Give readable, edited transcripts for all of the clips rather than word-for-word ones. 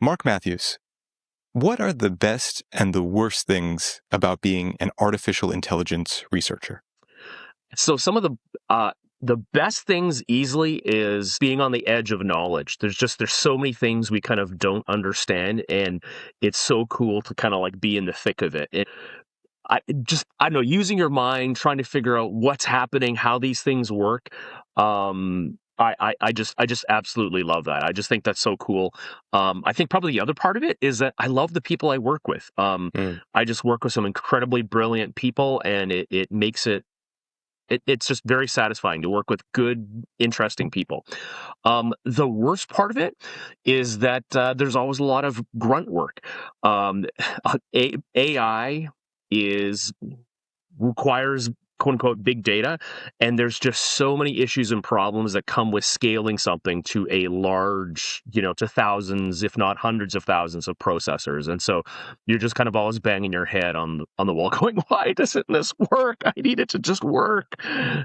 Mark Matthews, what are the best and the worst things about being an artificial intelligence researcher? So some of the best things easily is being on the edge of knowledge. There's so many things we kind of don't understand, and it's so cool to kind of like be in the thick of it. I don't know, using your mind, trying to figure out what's happening, how these things work. I just absolutely love that. I just think that's so cool. I think probably the other part of it is that I love the people I work with. Mm. I just work with some incredibly brilliant people, and it makes it's just very satisfying to work with good, interesting people. The worst part of it is that there's always a lot of grunt work. AI is requires quote unquote big data, and there's just so many issues and problems that come with scaling something to a large, to thousands if not hundreds of thousands of processors. And so you're just kind of always banging your head on the wall going, why doesn't this work? I need it to just work.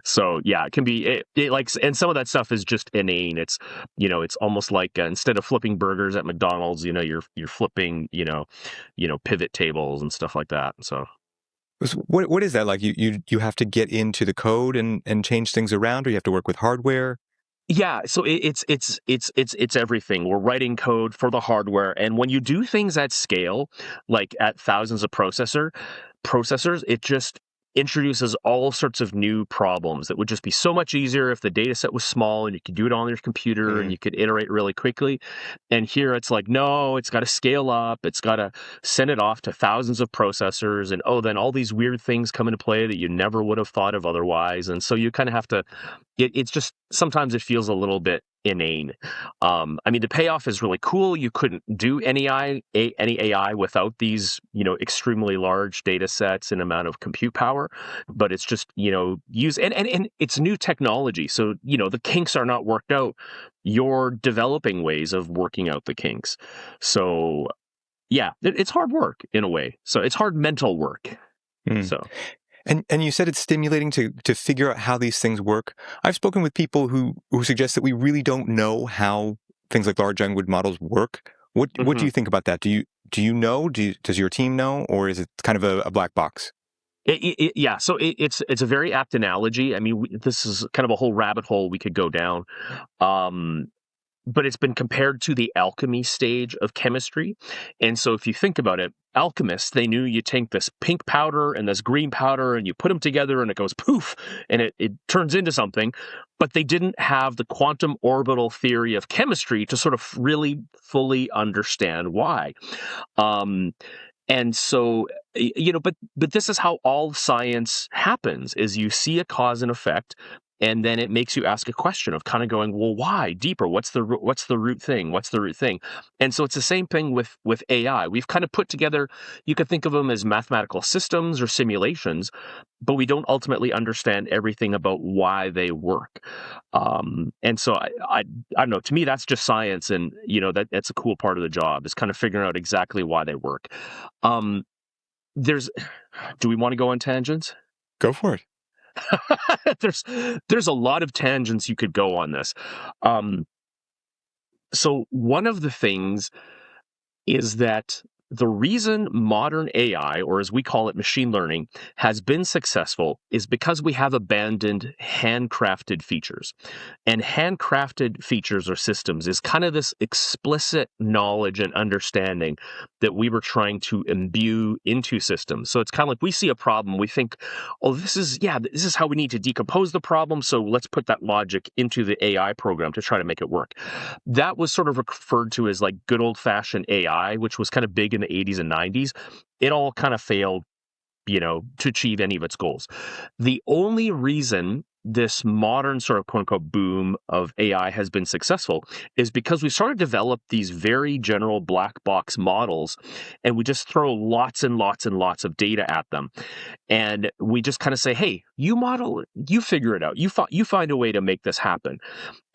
So yeah, it can be like, and some of that stuff is just inane. It's almost like instead of flipping burgers at McDonald's, you're flipping pivot tables and stuff like that. So What is that like? You have to get into the code and change things around, or you have to work with hardware? yeah, so it's everything. We're writing code for the hardware, and when you do things at scale, like at thousands of processors, it just introduces all sorts of new problems that would just be so much easier if the data set was small and you could do it on your computer and Mm. you could iterate really quickly. And here it's like, no, it's got to scale up, it's got to send it off to thousands of processors, and then all these weird things come into play that you never would have thought of otherwise. And so you kind of have to it's just sometimes it feels a little bit inane. I mean, the payoff is really cool. You couldn't do any AI without these, extremely large data sets and amount of compute power. But it's just, use and it's new technology. So, the kinks are not worked out. You're developing ways of working out the kinks. So yeah, it's hard work in a way. So it's hard mental work. Mm. So And you said it's stimulating to figure out how these things work. I've spoken with people who suggest that we really don't know how things like large language models work. What do mhm. you think about that? Do you know? Does your team know, or is it kind of a black box? Yeah, so it's a very apt analogy. I mean, this is kind of a whole rabbit hole we could go down. Um, but it's been compared to the alchemy stage of chemistry. And so if you think about it, alchemists, they knew you take this pink powder and this green powder and you put them together and it goes poof and it turns into something. But they didn't have the quantum orbital theory of chemistry to sort of really fully understand why. Um, and so, but this is how all science happens: is you see a cause and effect, and then it makes you ask a question of kind of going, well, why deeper? What's the root thing? What's the root thing? And so it's the same thing with AI. We've kind of put together, you could think of them as mathematical systems or simulations, but we don't ultimately understand everything about why they work. And so I don't know. To me, that's just science, and that's a cool part of the job, is kind of figuring out exactly why they work. Um, there's, do we want to go on tangents? Go for it. there's a lot of tangents you could go on this. Um, so one of the things is that the reason modern AI, or as we call it, machine learning, has been successful is because we have abandoned handcrafted features. And handcrafted features or systems is kind of this explicit knowledge and understanding that we were trying to imbue into systems. So it's kind of like we see a problem, we think, oh, this is how we need to decompose the problem. So let's put that logic into the AI program to try to make it work. That was sort of referred to as like good old fashioned AI, which was kind of big in the 80s and 90s. It all kind of failed, to achieve any of its goals. The only reason this modern sort of quote unquote boom of AI has been successful is because we sort of developed these very general black box models, and we just throw lots and lots and lots of data at them. And we just kind of say, hey, you model, you figure it out. You find a way to make this happen.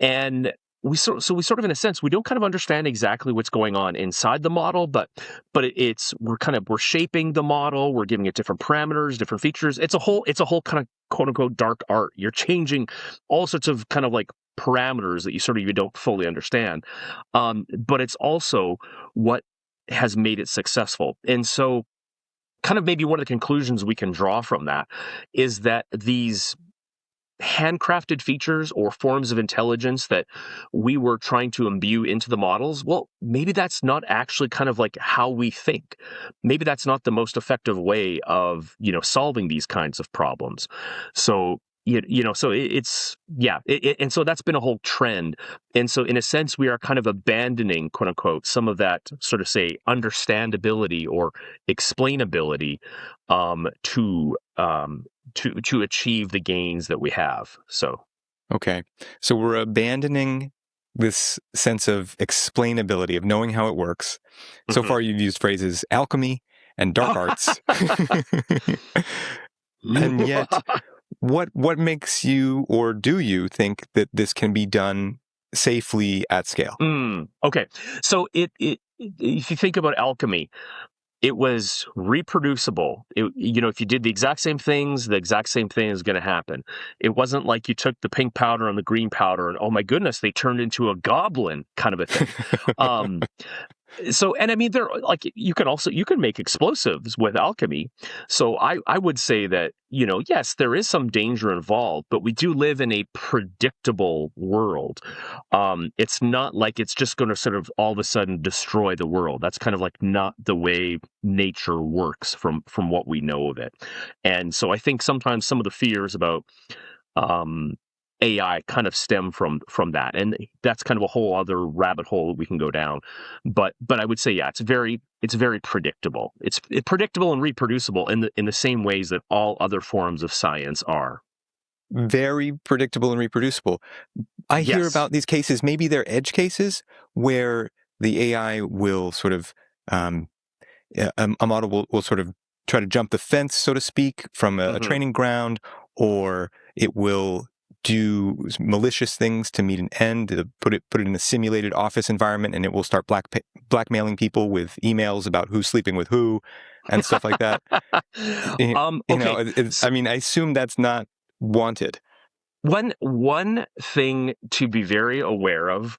And we sort of, in a sense, we don't kind of understand exactly what's going on inside the model, but we're shaping the model, we're giving it different parameters, different features. It's a whole kind of quote unquote dark art. You're changing all sorts of kind of like parameters that you sort of you don't fully understand. But it's also what has made it successful. And so kind of maybe one of the conclusions we can draw from that is that these handcrafted features or forms of intelligence that we were trying to imbue into the models, well, maybe that's not actually kind of like how we think. Maybe that's not the most effective way of, solving these kinds of problems. So, so it's, yeah. And so that's been a whole trend. And so in a sense, we are kind of abandoning, quote unquote, some of that sort of say understandability or explainability to achieve the gains that we have. So Okay. So we're abandoning this sense of explainability, of knowing how it works. So far, you've used phrases alchemy and dark arts. And yet, what makes you, or do you think that this can be done safely at scale? Okay. So if you think about alchemy, it was reproducible. If you did the exact same things, the exact same thing is going to happen. It wasn't like you took the pink powder and the green powder and, oh my goodness, they turned into a goblin kind of a thing. So, and I mean, you can make explosives with alchemy. So I would say that, yes, there is some danger involved, but we do live in a predictable world. It's not like it's just going to sort of all of a sudden destroy the world. That's kind of like not the way nature works from what we know of it. And so I think sometimes some of the fears about, AI kind of stem from that, and that's kind of a whole other rabbit hole we can go down. But I would say, yeah, it's very predictable. It's predictable and reproducible in the same ways that all other forms of science are. Very predictable and reproducible. I hear Yes. about these cases, maybe they're edge cases, where the AI will sort of, a model will sort of try to jump the fence, so to speak, from a training ground, or it will do malicious things to meet an end, put it in a simulated office environment, and it will start blackmailing people with emails about who's sleeping with who and stuff like that. Okay. I mean, I assume that's not wanted. One thing to be very aware of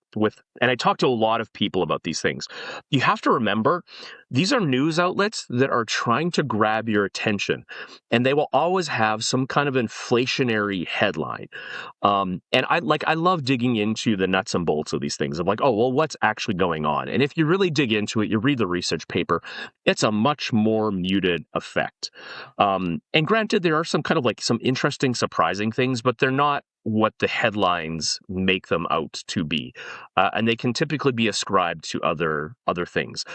and I talk to a lot of people about these things. You have to remember, these are news outlets that are trying to grab your attention, and they will always have some kind of inflationary headline. And I love digging into the nuts and bolts of these things. I'm like, oh, well, what's actually going on? And if you really dig into it, you read the research paper, it's a much more muted effect. And granted, there are some kind of like some interesting, surprising things, but they're not what the headlines make them out to be, and they can typically be ascribed to other things.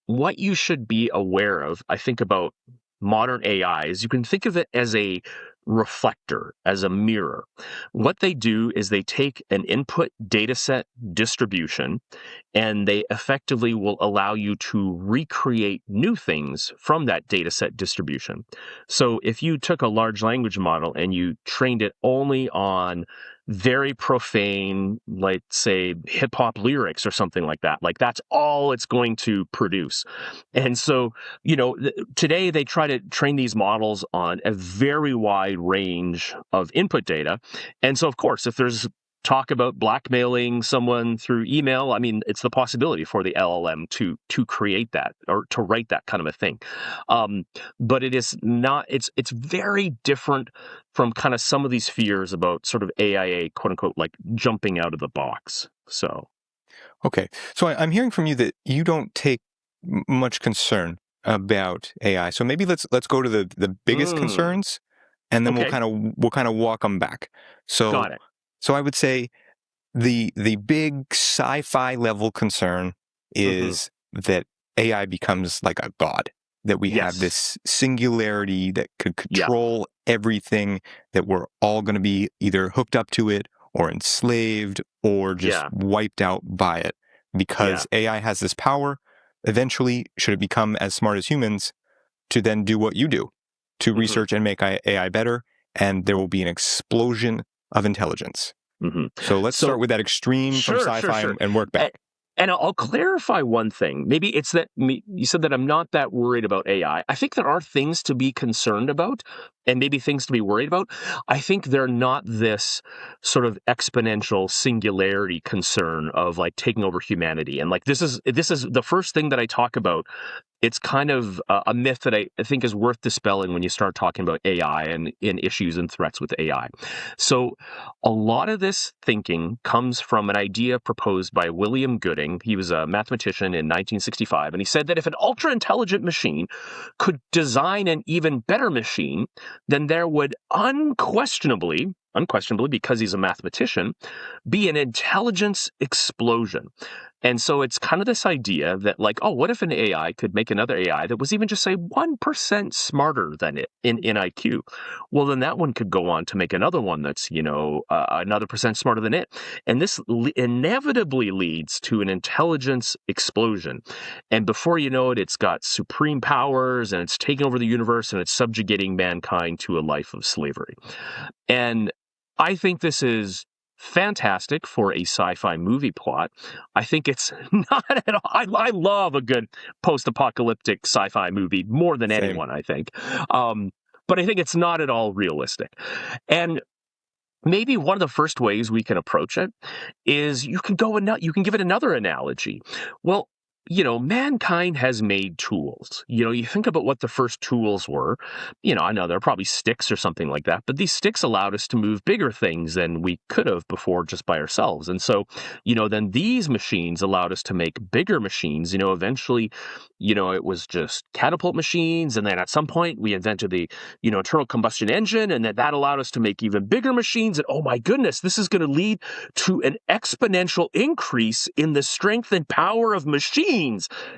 What you should be aware of, I think, about modern AI is you can think of it as a reflector, as a mirror. What they do is they take an input data set distribution, and they effectively will allow you to recreate new things from that data set distribution. So if you took a large language model and you trained it only on very profane, like say hip hop lyrics or something like that, like that's all it's going to produce. And so, today they try to train these models on a very wide range of input data. And so, of course, if there's talk about blackmailing someone through email, I mean, it's the possibility for the LLM to create that or to write that kind of a thing. But it is not. It's very different from kind of some of these fears about sort of AIA, quote unquote, like jumping out of the box. So, Okay, so I'm hearing from you that you don't take much concern about AI. So maybe let's go to the biggest concerns, and then okay, we'll kind of walk them back. So got it. I would say the big sci-fi level concern Hmm. is that AI becomes like a god, that we have Yes. this singularity that could Yeah. control everything, that we're all going to be either hooked up to it or enslaved or just Yeah. wiped out by it, Yeah. because AI has this power. Eventually, should it become as smart as humans, to then do what you do, to Hmm. research and make AI better, and there will be an explosion of intelligence. Hmm. So let's So start with that extreme from sure, sure, sci-fi sure. and work A- back. And I'll clarify one thing. Maybe it's that you said that I'm not that worried about AI. I think there are things to be concerned about and maybe things to be worried about. I think they're not this sort of exponential singularity concern of like taking over humanity. And like this is the first thing that I talk about. It's kind of a myth that I think is worth dispelling when you start talking about AI and in issues and threats with AI. So a lot of this thinking comes from an idea proposed by William Gooding. He was a mathematician in 1965, and he said that if an ultra-intelligent machine could design an even better machine, then there would unquestionably, because he's a mathematician, be an intelligence explosion. And so it's kind of this idea that like, oh, what if an AI could make another AI that was even just say 1% smarter than it in IQ? Well, then that one could go on to make another one that's, another percent smarter than it. And this inevitably leads to an intelligence explosion. And before you know it, it's got supreme powers and it's taking over the universe and it's subjugating mankind to a life of slavery. And I think this is fantastic for a sci-fi movie plot. I think it's not at all. I love a good post-apocalyptic sci-fi movie more than Same. anyone, I think. But I think it's not at all realistic. And maybe one of the first ways we can approach it is you can give it another analogy. Well, mankind has made tools. You think about what the first tools were. I know they're probably sticks or something like that, but these sticks allowed us to move bigger things than we could have before just by ourselves. And so, then these machines allowed us to make bigger machines. Eventually, it was just catapult machines. And then at some point we invented the, internal combustion engine. And that allowed us to make even bigger machines. And oh my goodness, this is going to lead to an exponential increase in the strength and power of machines.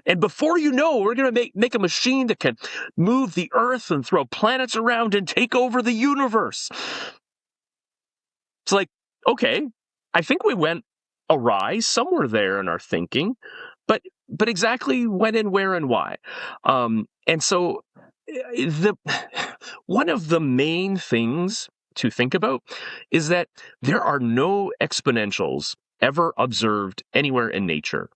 And before you know, we're going to make a machine that can move the earth and throw planets around and take over the universe. It's like, okay, I think we went awry somewhere there in our thinking, but exactly when and where and why. And so one of the main things to think about is that there are no exponentials ever observed anywhere in nature.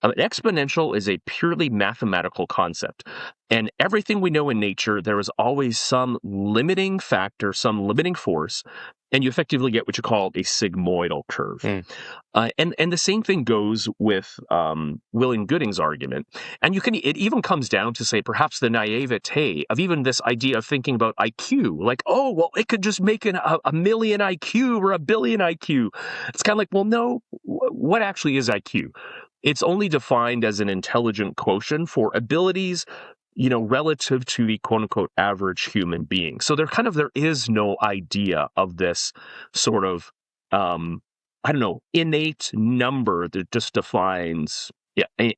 An exponential is a purely mathematical concept. And everything we know in nature, there is always some limiting factor, some limiting force, and you effectively get what you call a sigmoidal curve. And the same thing goes with William Gooding's argument. And it even comes down to say perhaps the naivete of even this idea of thinking about IQ, like, oh, well, it could just make a million IQ or a billion IQ. It's kind of like, well, no, what actually is IQ? It's only defined as an intelligent quotient for abilities, relative to the quote unquote average human being. So there is no idea of this sort of, innate number that just defines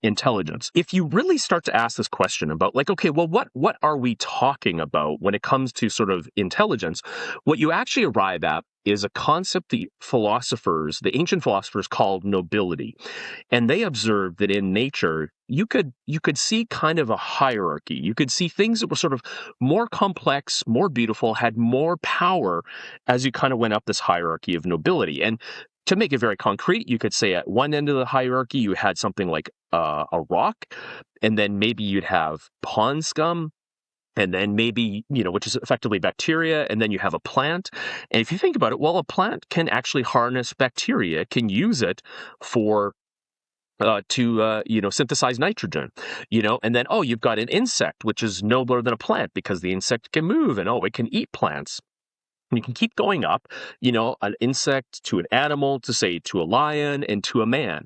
intelligence. If you really start to ask this question about like, okay, well, what are we talking about when it comes to sort of intelligence? What you actually arrive at is a concept the ancient philosophers called nobility. And they observed that in nature, you could see kind of a hierarchy. You could see things that were sort of more complex, more beautiful, had more power as you kind of went up this hierarchy of nobility. And to make it very concrete, you could say at one end of the hierarchy, you had something like a rock, and then maybe you'd have pond scum, and then maybe, which is effectively bacteria, and then you have a plant. And if you think about it, well, a plant can actually harness bacteria, can use it for to synthesize nitrogen, and then, oh, you've got an insect, which is nobler than a plant because the insect can move and, oh, it can eat plants. You can keep going up, an insect to an animal to say to a lion and to a man.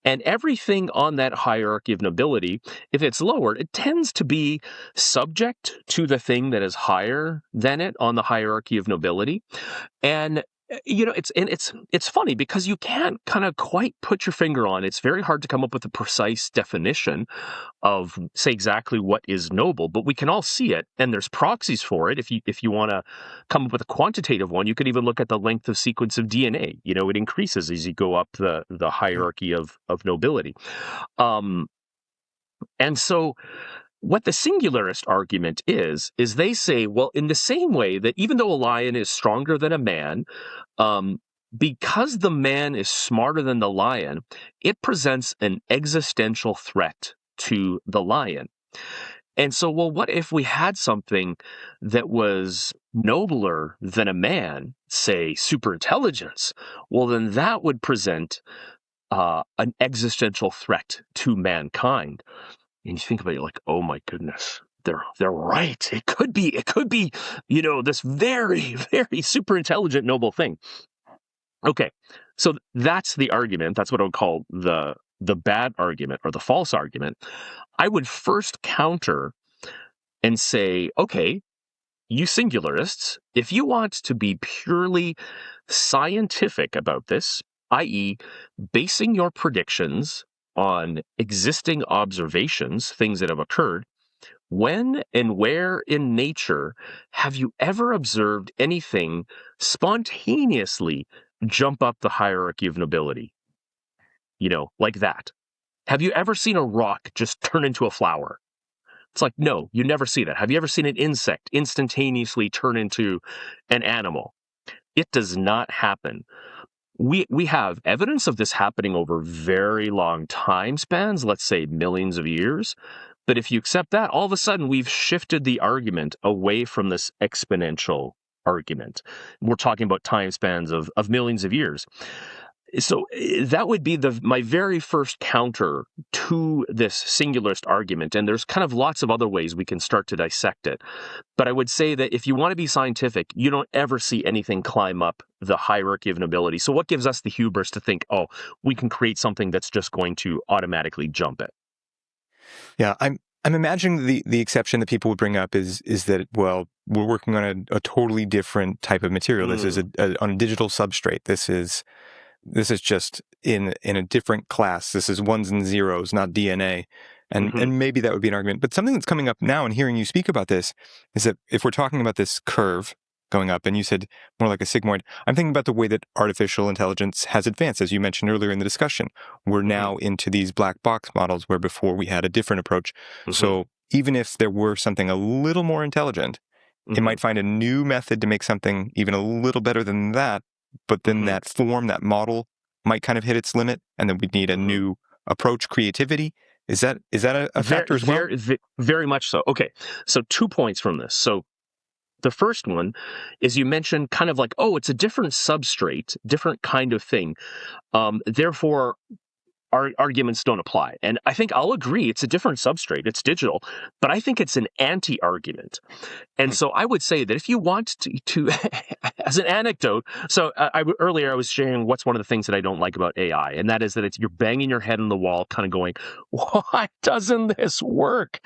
And everything on that hierarchy of nobility, if it's lowered, it tends to be subject to the thing that is higher than it on the hierarchy of nobility. And it's funny because you can't kind of quite put your finger on it. It's very hard to come up with a precise definition of say exactly what is noble, but we can all see it, and there's proxies for it. If you want to come up with a quantitative one, you could even look at the length of sequence of DNA. It increases as you go up the hierarchy of nobility. And so what the singularist argument is they say, well, in the same way that even though a lion is stronger than a man, because the man is smarter than the lion, it presents an existential threat to the lion. And so, well, what if we had something that was nobler than a man, say superintelligence? Well, then that would present an existential threat to mankind. And you think about it, you're like, oh my goodness, they're right. It could be, this very, very super intelligent, noble thing. Okay, so that's the argument. That's what I would call the bad argument or the false argument. I would first counter and say, okay, you singularists, if you want to be purely scientific about this, i.e., basing your predictions on existing observations, things that have occurred, when and where in nature have you ever observed anything spontaneously jump up the hierarchy of nobility? Like that. Have you ever seen a rock just turn into a flower? It's like, no, you never see that. Have you ever seen an insect instantaneously turn into an animal? It does not happen. We have evidence of this happening over very long time spans, let's say millions of years. But if you accept that, all of a sudden we've shifted the argument away from this exponential argument. We're talking about time spans of millions of years. So that would be my very first counter to this singularist argument. And there's kind of lots of other ways we can start to dissect it. But I would say that if you want to be scientific, you don't ever see anything climb up the hierarchy of nobility. So what gives us the hubris to think, oh, we can create something that's just going to automatically jump it? Yeah, I'm imagining the exception that people would bring up is that, well, we're working on a totally different type of material. This is on a digital substrate. This is just in a different class. This is ones and zeros, not DNA. And maybe that would be an argument. But something that's coming up now and hearing you speak about this is that if we're talking about this curve going up, and you said more like a sigmoid, I'm thinking about the way that artificial intelligence has advanced, as you mentioned earlier in the discussion. We're now into these black box models where before we had a different approach. So even if there were something a little more intelligent, it might find a new method to make something even a little better than that. But then that form, that model might kind of hit its limit, and then we'd need a new approach, creativity. Is that a factor as well? Very much so. Okay, so 2 points from this. So the first one is you mentioned kind of like, oh, it's a different substrate, different kind of thing. Therefore, our arguments don't apply. And I think I'll agree it's a different substrate. It's digital, but I think it's an anti-argument. And so I would say that if you want to as an anecdote, so earlier I was sharing what's one of the things that I don't like about AI, and that is that you're banging your head on the wall, kind of going, why doesn't this work?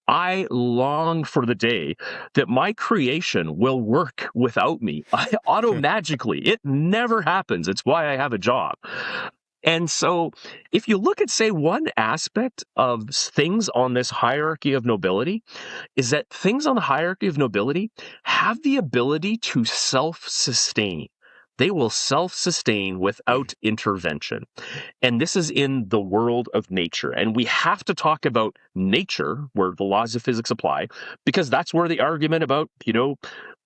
I long for the day that my creation will work without me auto-magically. It never happens. It's why I have a job. And so if you look at, say, one aspect of things on this hierarchy of nobility is that things on the hierarchy of nobility have the ability to self-sustain. They will self-sustain without intervention. And this is in the world of nature. And we have to talk about nature, where the laws of physics apply, because that's where the argument about,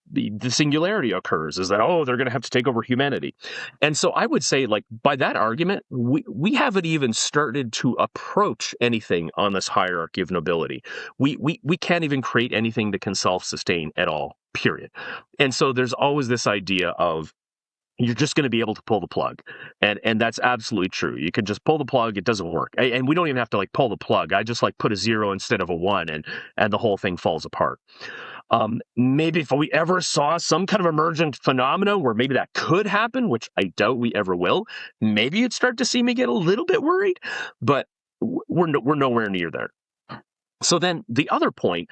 the singularity occurs, is that, oh, they're going to have to take over humanity. And so I would say, like, by that argument, we haven't even started to approach anything on this hierarchy of nobility. We can't even create anything that can self-sustain at all, period. And so there's always this idea of, you're just going to be able to pull the plug. And that's absolutely true. You can just pull the plug. It doesn't work. And we don't even have to pull the plug. I just put a 0 instead of a 1 and the whole thing falls apart. Maybe if we ever saw some kind of emergent phenomena where maybe that could happen, which I doubt we ever will, maybe you'd start to see me get a little bit worried, but we're nowhere near there. So then the other point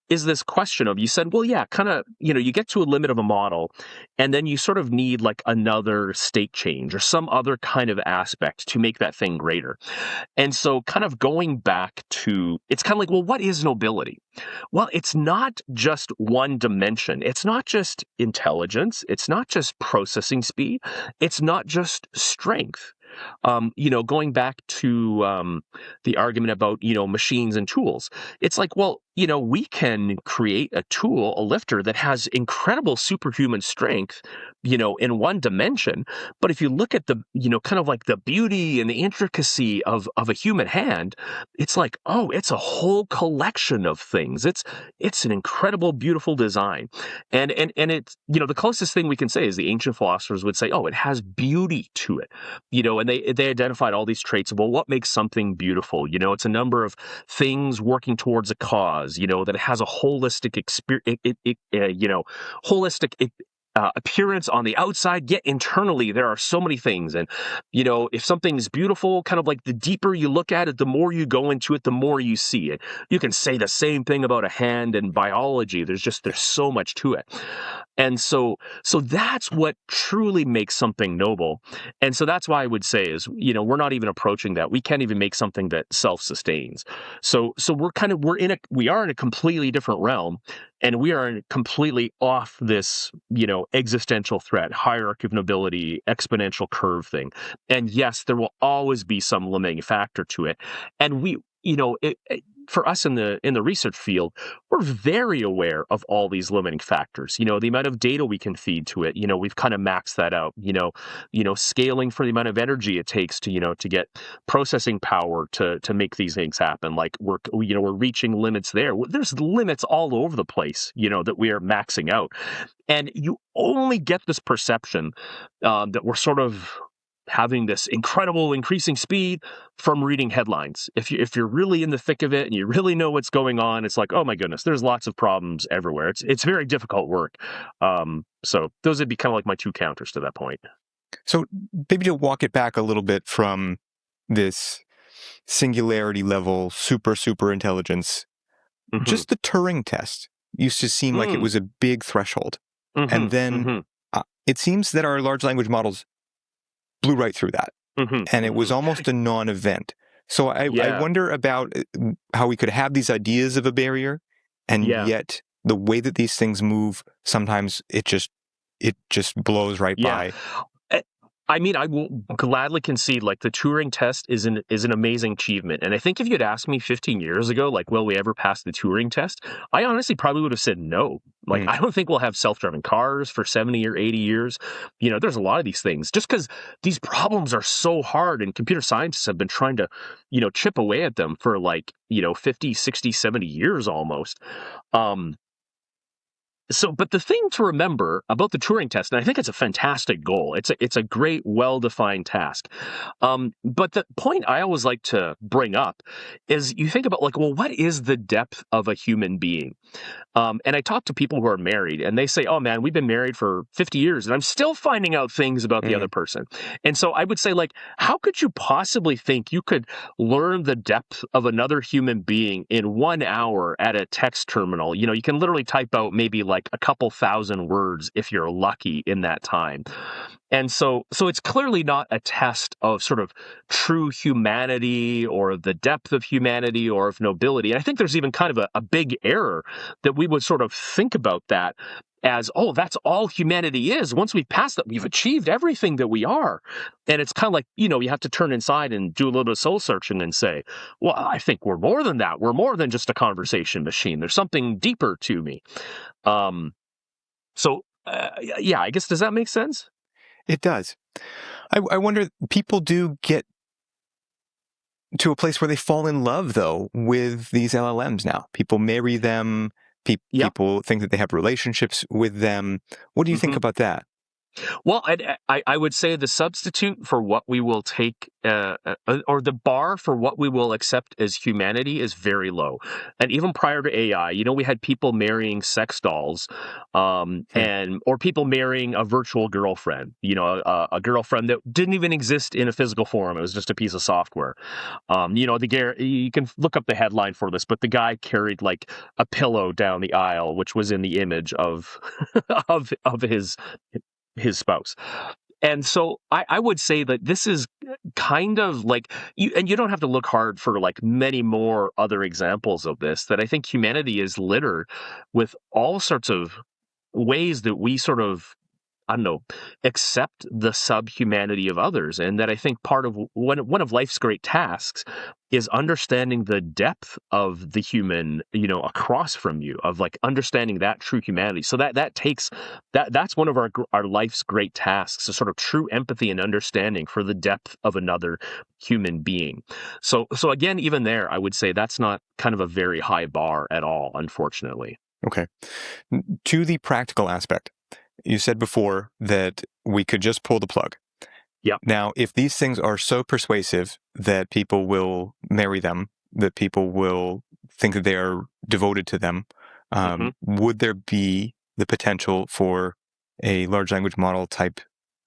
is this question of, you said, well, yeah, kind of, you get to a limit of a model, and then you sort of need another state change or some other kind of aspect to make that thing greater. And so kind of going back to, it's kind of like, well, what is nobility? Well, it's not just one dimension. It's not just intelligence. It's not just processing speed. It's not just strength. Going back to the argument about, machines and tools, it's like, well, we can create a tool, a lifter that has incredible superhuman strength, in one dimension. But if you look at the, kind of like the beauty and the intricacy of a human hand, it's like, oh, it's a whole collection of things. It's an incredible, beautiful design. And it's, the closest thing we can say is the ancient philosophers would say, oh, it has beauty to it. And they identified all these traits of, well, what makes something beautiful? It's a number of things working towards a cause, that it has a holistic experience, holistic appearance on the outside, yet internally there are so many things. And if something is beautiful, kind of like the deeper you look at it, the more you go into it, the more you see it. You can say the same thing about a hand and biology. There's so much to it. And so that's what truly makes something noble. And so that's why I would say is, we're not even approaching that. We can't even make something that self-sustains. So we are in a completely different realm, and we are completely off this, existential threat, hierarchy of nobility, exponential curve thing. And yes, there will always be some limiting factor to it. And we, for us in the research field, we're very aware of all these limiting factors. The amount of data we can feed to it. We've kind of maxed that out. Scaling for the amount of energy it takes to get processing power to make these things happen. Like we're reaching limits there. There's limits all over the place. That we are maxing out, and you only get this perception that we're sort of having this incredible increasing speed from reading headlines. If you're really in the thick of it and you really know what's going on, it's like, oh my goodness, there's lots of problems everywhere. It's very difficult work. So those would be kind of like my two counters to that point. So maybe to walk it back a little bit from this singularity level, super intelligence, just the Turing test used to seem like it was a big threshold. And then it seems that our large language models blew right through that. And it was almost a non-event. So I wonder about how we could have these ideas of a barrier, and yet the way that these things move, sometimes it just blows right by. I mean, I will gladly concede, like, the Turing test is an amazing achievement. And I think if you'd asked me 15 years ago, like, will we ever pass the Turing test? I honestly probably would have said no. Like, I don't think we'll have self-driving cars for 70 or 80 years. There's a lot of these things. Just because these problems are so hard, and computer scientists have been trying to, chip away at them for, 50, 60, 70 years almost. But the thing to remember about the Turing test, and I think it's a fantastic goal, it's a great, well-defined task. But the point I always like to bring up is you think about, what is the depth of a human being? And I talk to people who are married, and they say, oh man, we've been married for 50 years, and I'm still finding out things about the other person. And so I would say, how could you possibly think you could learn the depth of another human being in 1 hour at a text terminal? You can literally type out maybe a couple thousand words if you're lucky in that time. And so it's clearly not a test of sort of true humanity or the depth of humanity or of nobility. And I think there's even kind of a big error that we would sort of think about that as, oh, that's all humanity is. Once we've passed that, we've achieved everything that we are. And it's kind of like, you have to turn inside and do a little bit of soul searching and say, well, I think we're more than that. We're more than just a conversation machine. There's something deeper to me. I guess, does that make sense? It does. I wonder, people do get to a place where they fall in love, though, with these LLMs now. People marry them. People think that they have relationships with them. What do you think about that? Well, I would say the substitute for what we will take, or the bar for what we will accept as humanity is very low. And even prior to AI, we had people marrying sex dolls, or people marrying a virtual girlfriend, a girlfriend that didn't even exist in a physical form. It was just a piece of software. You can look up the headline for this, but the guy carried a pillow down the aisle, which was in the image of of his spouse. And so I would say that this is kind of and you don't have to look hard for many more other examples of this, that I think humanity is littered with all sorts of ways that we sort of I don't know, accept the subhumanity of others. And that I think part of one of life's great tasks is understanding the depth of the human, across from you, of like understanding that true humanity. So that takes that's one of our life's great tasks, a sort of true empathy and understanding for the depth of another human being. So again, even there, I would say that's not kind of a very high bar at all, unfortunately. Okay. To the practical aspect, you said before that we could just pull the plug. Yeah. Now, if these things are so persuasive that people will marry them, that people will think that they are devoted to them, would there be the potential for a large language model type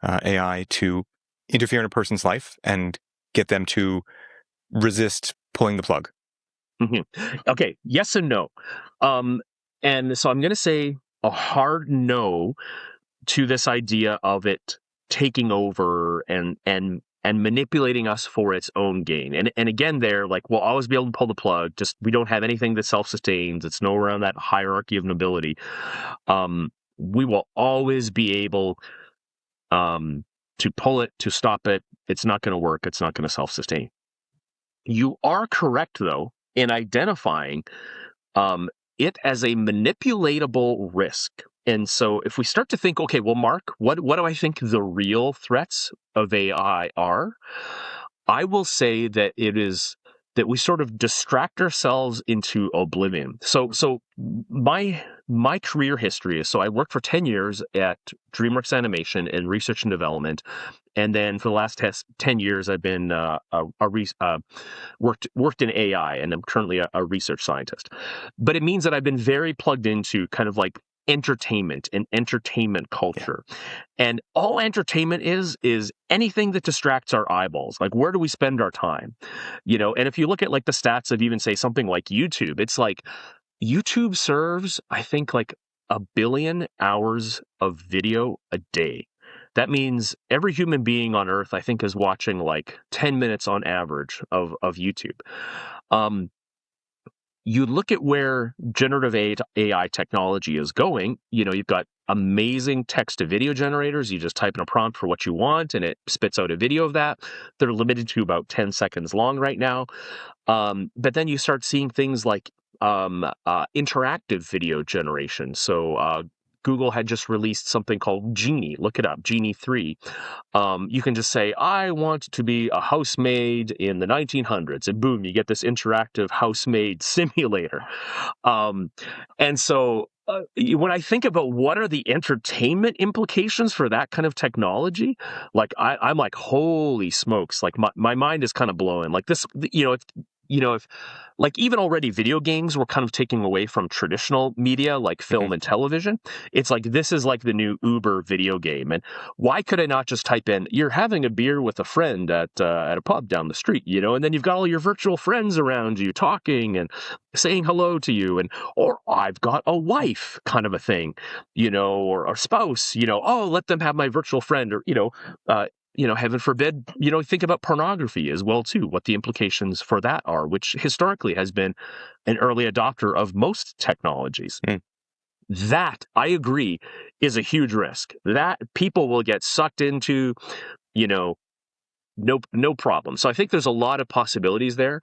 AI to interfere in a person's life and get them to resist pulling the plug? Okay. Yes and no. And so I'm going to say a hard no to this idea of it taking over and manipulating us for its own gain. And again, there, like, we'll always be able to pull the plug. Just we don't have anything that self-sustains. It's nowhere around that hierarchy of nobility. We will always be able to pull it, to stop it. It's not going to work. It's not going to self-sustain. You are correct, though, in identifying it as a manipulatable risk. And so if we start to think, okay, well, Mark, what do I think the real threats of AI are? I will say that it is that we sort of distract ourselves into oblivion. So my career history is, so I worked for 10 years at DreamWorks Animation in research and development. And then for the last 10 years, I've been worked in AI, and I'm currently a research scientist. But it means that I've been very plugged into kind of like entertainment and entertainment culture. Yeah. And all entertainment is anything that distracts our eyeballs. Like, where do we spend our time? And if you look at like the stats of even say something like YouTube, it's like YouTube serves, I think, like 1 billion hours of video a day. That means every human being on Earth, I think, is watching like 10 minutes on average of YouTube. You look at where generative AI technology is going, you've got amazing text to video generators. You just type in a prompt for what you want and it spits out a video of that. They're limited to about 10 seconds long right now. But then you start seeing things like interactive video generation. So Google had just released something called Genie. Look it up, Genie 3. You can just say, I want to be a housemaid in the 1900s. And boom, you get this interactive housemaid simulator. And so when I think about what are the entertainment implications for that kind of technology, like I'm like, holy smokes, like my mind is kind of blowing. Like this, if like even already video games were kind of taking away from traditional media like film and television, it's like this is like the new Uber video game. And why could I not just type in, you're having a beer with a friend at a pub down the street, and then you've got all your virtual friends around you talking and saying hello to you, or I've got a wife kind of a thing, or a spouse, oh, let them have my virtual friend, or heaven forbid, think about pornography as well, too, what the implications for that are, which historically has been an early adopter of most technologies. That, I agree, is a huge risk. That people will get sucked into, no problem. So I think there's a lot of possibilities there.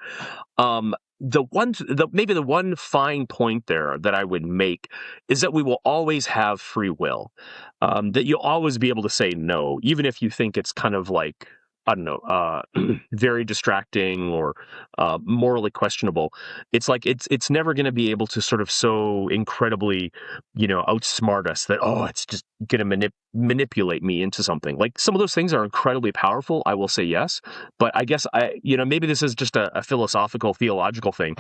Maybe the one fine point there that I would make is that we will always have free will. That you'll always be able to say no, even if you think it's kind of like, I don't know, very distracting or morally questionable. It's like it's never going to be able to sort of so incredibly, outsmart us that, oh, it's just going to manipulate me into something. Like, some of those things are incredibly powerful, I will say yes. But I guess maybe this is just a philosophical, theological thing.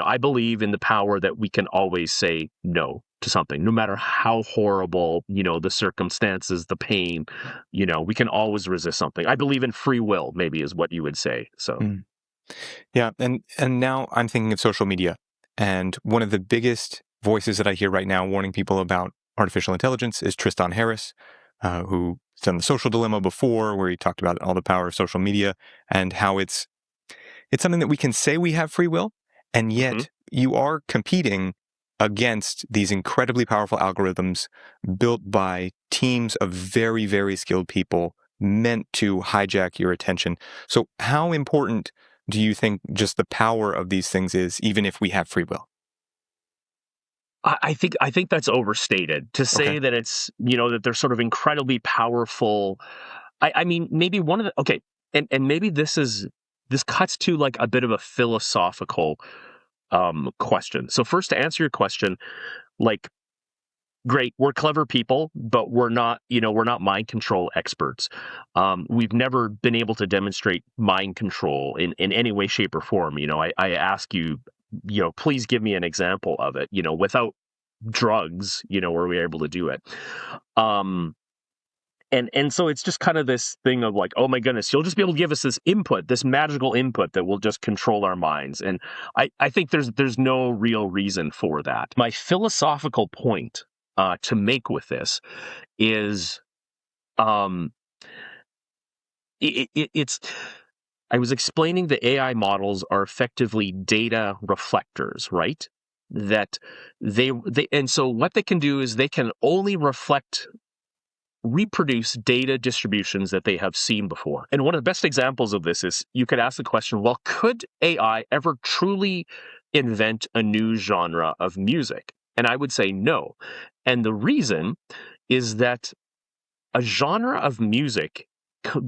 I believe in the power that we can always say no to something, no matter how horrible, the circumstances, the pain, we can always resist something. I believe in free will, maybe, is what you would say. So, yeah. And now I'm thinking of social media. And one of the biggest voices that I hear right now warning people about artificial intelligence is Tristan Harris, who's done The Social Dilemma before, where he talked about all the power of social media and how it's something that we can say we have free will, and yet you are competing against these incredibly powerful algorithms built by teams of very, very skilled people meant to hijack your attention. So how important do you think just the power of these things is, even if we have free will? I think that's overstated to say Okay. that it's, that they're sort of incredibly powerful. I mean, maybe one of the okay, and maybe this cuts to like a bit of a philosophical question. So first, to answer your question, like, great, we're clever people, but we're not mind control experts. We've never been able to demonstrate mind control in any way, shape, or form. I ask you, please give me an example of it. Without drugs, were we able to do it? Um, and so it's just kind of this thing of like, oh my goodness, you'll just be able to give us this input, this magical input that will just control our minds. And I think there's no real reason for that. My philosophical point to make with this is, um, it's. I was explaining the AI models are effectively data reflectors, right? That and so what they can do is they can only reproduce data distributions that they have seen before. And one of the best examples of this is you could ask the question, well, could AI ever truly invent a new genre of music? And I would say no. And the reason is that a genre of music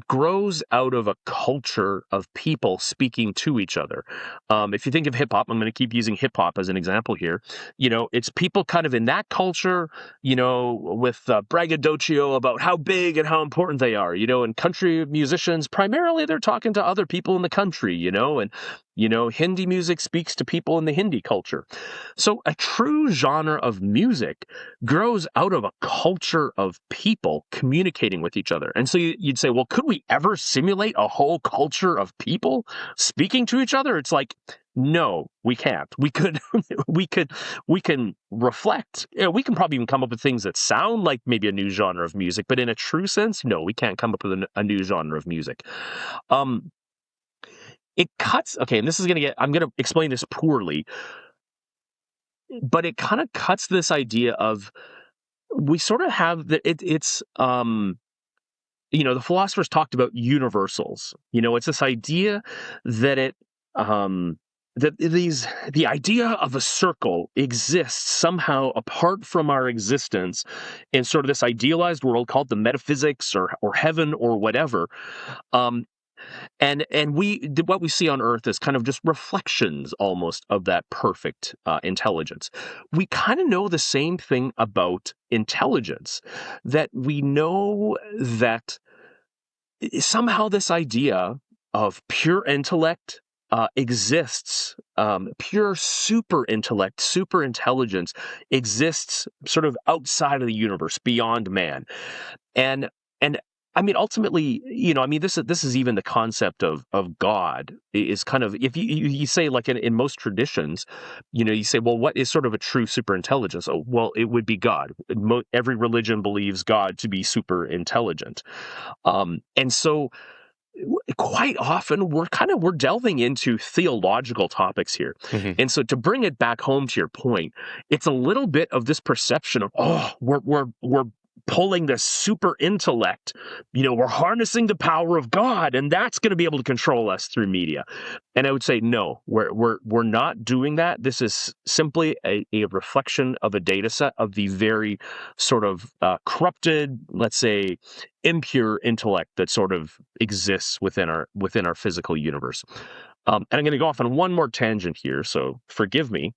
grows out of a culture of people speaking to each other. If you think of hip hop, I'm going to keep using hip hop as an example here. It's people kind of in that culture, with braggadocio about how big and how important they are, and country musicians, primarily they're talking to other people in the country, and Hindi music speaks to people in the Hindi culture. So a true genre of music grows out of a culture of people communicating with each other. And so you'd say, well, could we ever simulate a whole culture of people speaking to each other? It's like, no, we can't. We could, we can reflect. We can probably even come up with things that sound like maybe a new genre of music, but in a true sense, no, we can't come up with a new genre of music. It cuts. Okay, and I'm going to explain this poorly, but it kind of cuts this idea of, we sort of have the philosophers talked about universals. It's this idea that the idea of a circle exists somehow apart from our existence in sort of this idealized world called the metaphysics or heaven or whatever. Um, and what we see on Earth is kind of just reflections almost of that perfect intelligence. We kind of know the same thing about intelligence, that we know that somehow this idea of pure intellect exists, pure super intellect, super intelligence exists sort of outside of the universe, beyond man. And I mean, ultimately, this is even the concept of God is kind of, if you say, like, in most traditions, you say, well, what is sort of a true super intelligence? Oh, well, it would be God. Every religion believes God to be super intelligent. And so quite often we're delving into theological topics here. Mm-hmm. And so to bring it back home to your point, it's a little bit of this perception of, oh, we're pulling this super intellect, we're harnessing the power of God, and that's going to be able to control us through media. And I would say, no, we're not doing that. This is simply a reflection of a data set of the very sort of corrupted, let's say, impure intellect that sort of exists within our physical universe. And I'm going to go off on one more tangent here, so forgive me.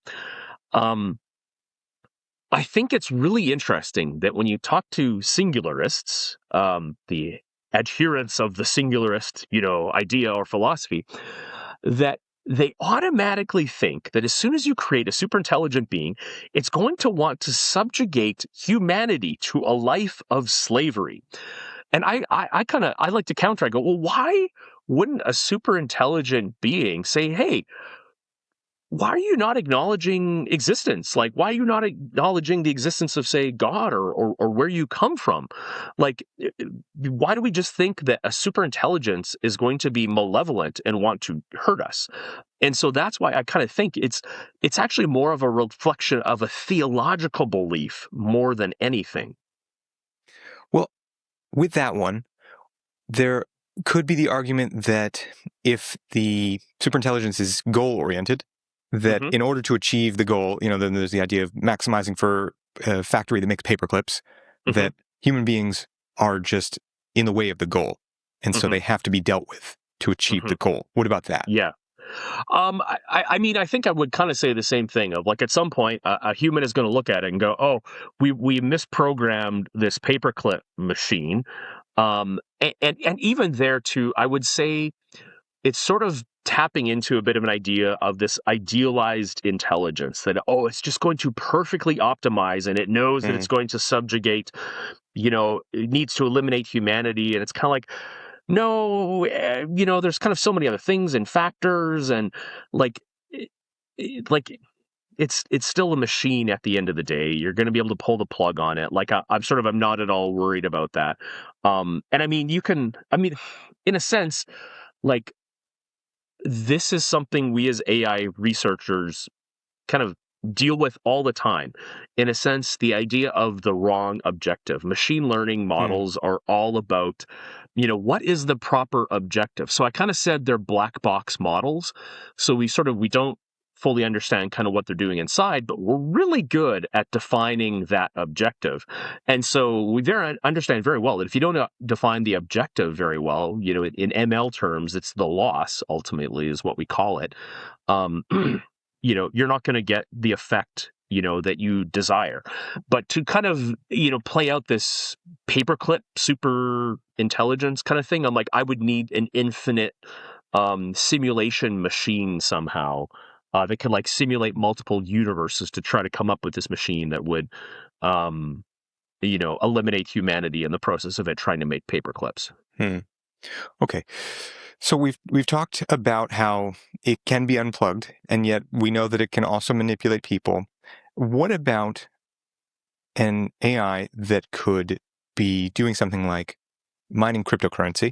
I think it's really interesting that when you talk to singularists, the adherents of the singularist, idea or philosophy, that they automatically think that as soon as you create a super intelligent being, it's going to want to subjugate humanity to a life of slavery. And I like to counter. I go, well, why wouldn't a super intelligent being say, hey, why are you not acknowledging existence? Like, why are you not acknowledging the existence of, say, God or where you come from? Like, why do we just think that a superintelligence is going to be malevolent and want to hurt us? And so that's why I kind of think it's actually more of a reflection of a theological belief more than anything. Well, with that one, there could be the argument that if the superintelligence is goal-oriented, that Mm-hmm. in order to achieve the goal, then there's the idea of maximizing for a factory that makes paper clips, Mm-hmm. that human beings are just in the way of the goal. And so Mm-hmm. they have to be dealt with to achieve Mm-hmm. the goal. What about that? Yeah. I mean, I think I would kind of say the same thing of like at some point a human is going to look at it and go, oh, we misprogrammed this paperclip machine. And even there too, I would say it's sort of tapping into a bit of an idea of this idealized intelligence that, oh, it's just going to perfectly optimize and it knows that it's Mm, going to subjugate, it needs to eliminate humanity. And it's kind of like, no, there's kind of so many other things and factors and like, like it's still a machine at the end of the day. You're going to be able to pull the plug on it. Like I'm not at all worried about that. And I mean, in a sense, like this is something we as AI researchers kind of deal with all the time. In a sense, the idea of the wrong objective. Machine learning mm, models are all about, what is the proper objective? So I kind of said they're black box models. So we don't fully understand kind of what they're doing inside, but we're really good at defining that objective. And so we understand very well that if you don't define the objective very well, in ML terms, it's the loss ultimately is what we call it. Um, you're not going to get the effect, that you desire. But to kind of, play out this paperclip super intelligence kind of thing, I'm like, I would need an infinite simulation machine somehow that could like simulate multiple universes to try to come up with this machine that would, um, eliminate humanity in the process of it trying to make paperclips. mm. Okay. So we've talked about how it can be unplugged, and yet we know that it can also manipulate people. What about an AI that could be doing something like mining cryptocurrency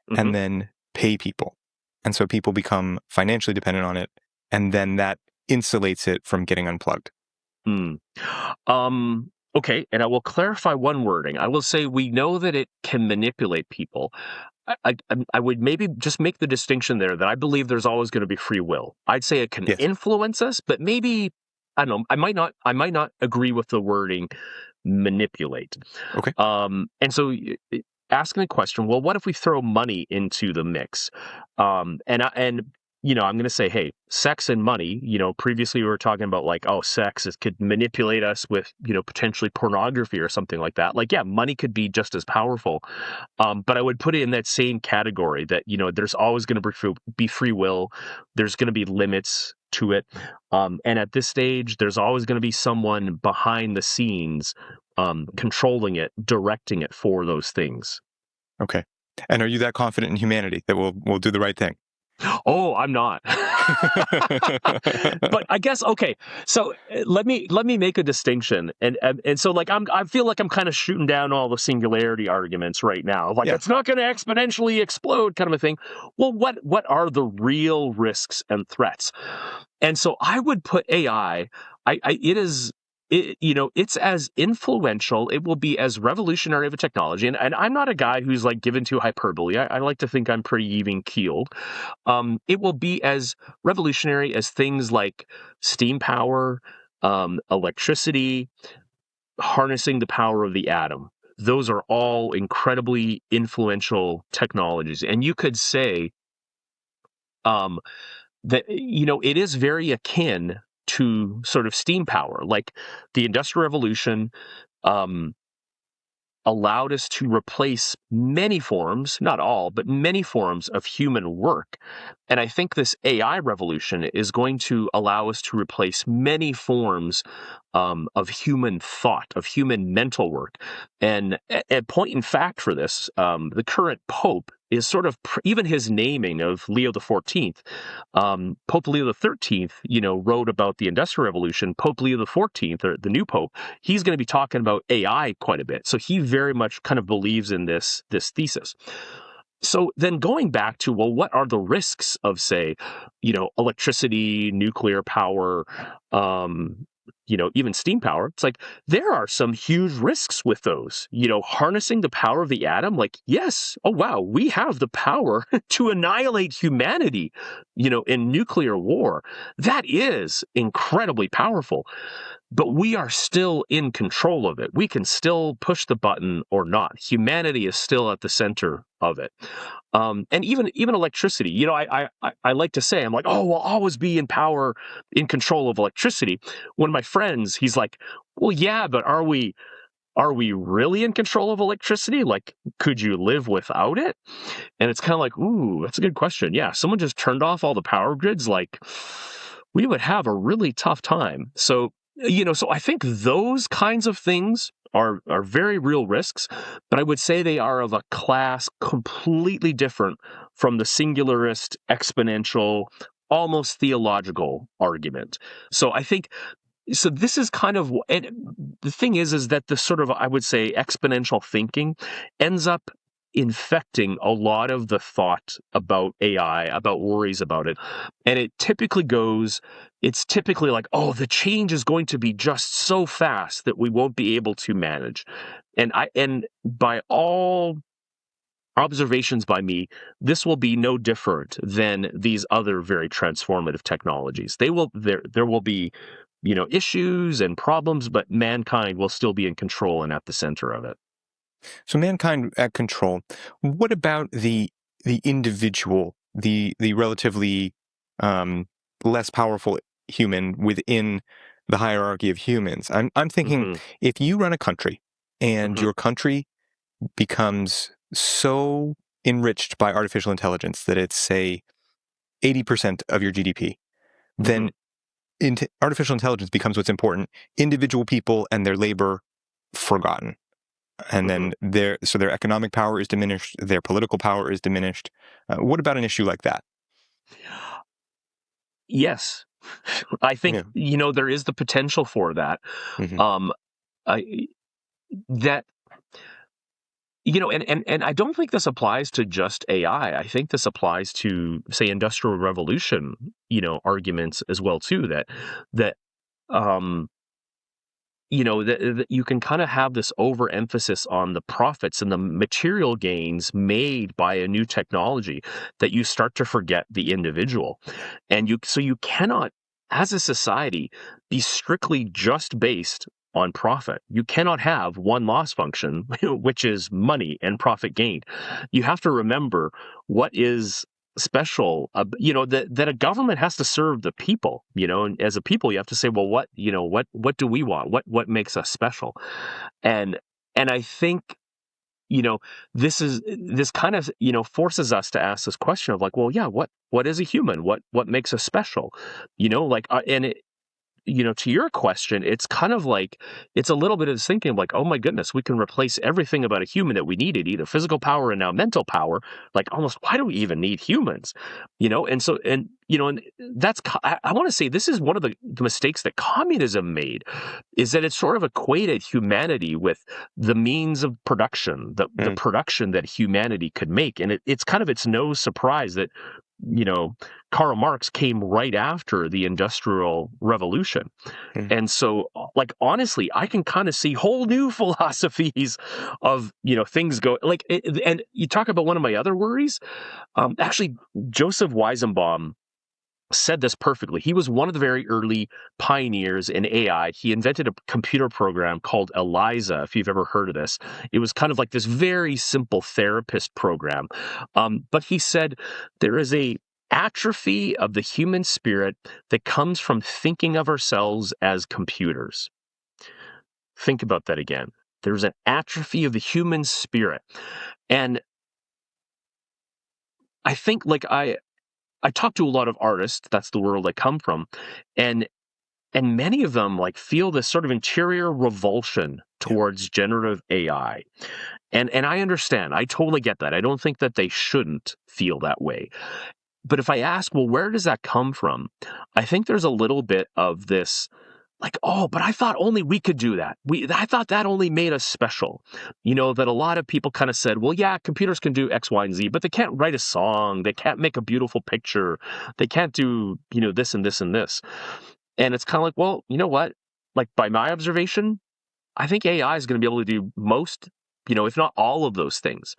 Hmm. and then pay people? And so people become financially dependent on it, and then that insulates it from getting unplugged. Mm. Okay, and I will clarify one wording. I will say we know that it can manipulate people. I would maybe just make the distinction there that I believe there's always going to be free will. I'd say it can Yes. influence us, but maybe I don't know. I might not agree with the wording manipulate. Okay. And so asking the question, well, what if we throw money into the mix? And I'm going to say, hey, sex and money. Previously we were talking about like, oh, could manipulate us with potentially pornography or something like that. Like, yeah, money could be just as powerful. But I would put it in that same category that there's always going to be free will. There's going to be limits to it. And at this stage, there's always going to be someone behind the scenes controlling it, directing it for those things. Okay. And are you that confident in humanity that we'll do the right thing? Oh, I'm not. But I guess okay. So let me make a distinction, and so like I feel like I'm kind of shooting down all the singularity arguments right now. Like Yeah. it's not going to exponentially explode, kind of a thing. Well, what are the real risks and threats? And so I would put AI. It is. It's as influential. It will be as revolutionary of a technology. And I'm not a guy who's like given to hyperbole. I like to think I'm pretty even keeled. It will be as revolutionary as things like steam power, electricity, harnessing the power of the atom. Those are all incredibly influential technologies. And you could say um, that, it is very akin to sort of steam power. Like the Industrial Revolution um, allowed us to replace many forms, not all, but many forms of human work. And I think this AI revolution is going to allow us to replace many forms of human thought, of human mental work. And a point in fact for this, the current Pope is sort of, even his naming of Leo the 14th, Pope Leo the 13th, wrote about the Industrial Revolution. Pope Leo the 14th, or the new Pope, he's going to be talking about AI quite a bit. So he very much kind of believes in this thesis. So then going back to, well, what are the risks of, say, electricity, nuclear power, even steam power? It's like, there are some huge risks with those. Harnessing the power of the atom, like, yes, oh wow, we have the power to annihilate humanity, in nuclear war. That is incredibly powerful. But we are still in control of it. We can still push the button or not. Humanity is still at the center of it. And even electricity. I like to say, I'm like, oh, we'll always be in control of electricity. One of my friends, he's like, well, yeah, but are we really in control of electricity? Like, could you live without it? And it's kind of like, ooh, that's a good question. Yeah, someone just turned off all the power grids. Like, we would have a really tough time. So, so I think those kinds of things are very real risks, but I would say they are of a class completely different from the singularist, exponential, almost theological argument. So I think, so this is kind of, and the thing is that the sort of, I would say, exponential thinking ends up infecting a lot of the thought about AI, about worries about it. And it's typically like, oh, the change is going to be just so fast that we won't be able to manage. And by all observations by me, this will be no different than these other very transformative technologies. There will be, issues and problems, but mankind will still be in control and at the center of it. So mankind at control. What about the individual, the relatively less powerful human within the hierarchy of humans? I'm thinking, Mm-hmm. if you run a country and Mm-hmm. your country becomes so enriched by artificial intelligence that it's, say, 80% of your GDP, Mm-hmm. then artificial intelligence becomes what's important. Individual people and their labor forgotten. And Mm-hmm. then their economic power is diminished, their political power is diminished. What about an issue like that? Yes, I think, Yeah. there is the potential for that. Hmm. Um, I, that and I don't think this applies to just AI. I think this applies to, say, Industrial Revolution, arguments as well too. That um, that you can kind of have this overemphasis on the profits and the material gains made by a new technology, that you start to forget the individual. And you cannot, as a society, be strictly just based on profit. You cannot have one loss function, which is money and profit gained. You have to remember what is special, that a government has to serve the people, and as a people you have to say, well, what do we want, what makes us special? And I think, you know this kind of, forces us to ask this question of, like, well, yeah, what is a human, what makes us special, like, and it, to your question, it's kind of like, it's a little bit of this thinking of, like, oh my goodness, we can replace everything about a human that we needed, either physical power and now mental power. Like, almost, why do we even need humans? And so, and that's, I want to say, this is one of the mistakes that communism made, is that it sort of equated humanity with the means of production, the Mm, production that humanity could make. And it's no surprise that, you know, Karl Marx came right after the Industrial Revolution. mm. And so, like, honestly, I can kind of see whole new philosophies of, things go like, and you talk about one of my other worries. Actually, Joseph Weizenbaum said this perfectly. He was one of the very early pioneers in AI. He invented a computer program called ELIZA, if you've ever heard of this. It was kind of like this very simple therapist program. But he said there is a atrophy of the human spirit that comes from thinking of ourselves as computers. Think about that again. There's an atrophy of the human spirit. And I think, like, I talk to a lot of artists. That's the world I come from. And and many of them like feel this sort of interior revulsion towards generative AI. And I understand. I totally get that. I don't think that they shouldn't feel that way. But if I ask, well, where does that come from? I think there's a little bit of this like, oh, but I thought only we could do that. I thought that only made us special. That a lot of people kind of said, well, yeah, computers can do X, Y, and Z, but they can't write a song. They can't make a beautiful picture. They can't do, this and this and this. And it's kind of like, well, you know what? Like by my observation, I think AI is going to be able to do most, if not all of those things.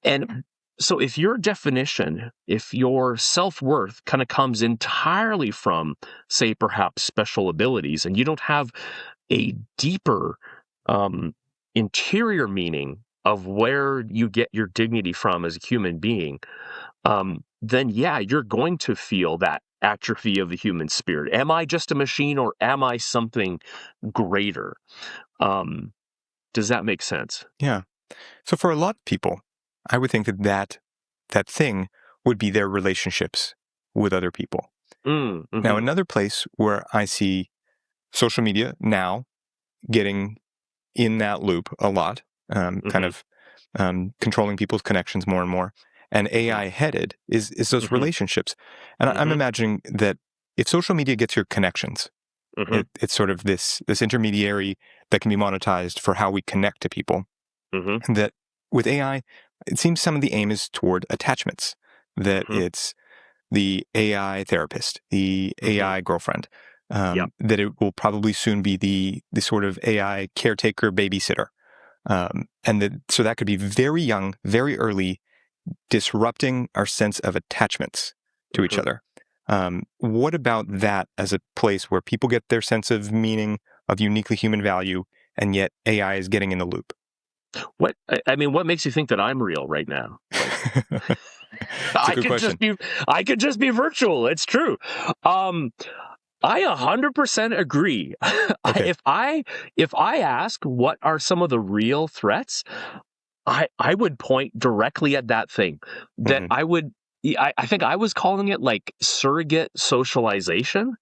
And so if your definition, if your self-worth kind of comes entirely from, say, perhaps special abilities, and you don't have a deeper interior meaning of where you get your dignity from as a human being, then yeah, you're going to feel that atrophy of the human spirit. Am I just a machine or am I something greater? Does that make sense? Yeah. So for a lot of people, I would think that thing would be their relationships with other people. Mm-hmm. Now, another place where I see social media now getting in that loop a lot, kind of controlling people's connections more and more, and AI headed is those relationships. And I'm imagining that if social media gets your connections, it's sort of this intermediary that can be monetized for how we connect to people. And that with AI, it seems some of the aim is toward attachments, that it's the AI therapist, the AI girlfriend, that it will probably soon be the sort of AI caretaker babysitter. So that could be very young, very early, disrupting our sense of attachments to each other. What about that as a place where people get their sense of meaning, of uniquely human value, and yet AI is getting in the loop? What makes you think that I'm real right now? Like, I could just be virtual. It's true. I 100% agree. Okay. If I ask what are some of the real threats, I would point directly at that thing. That I think I was calling it like surrogate socialization.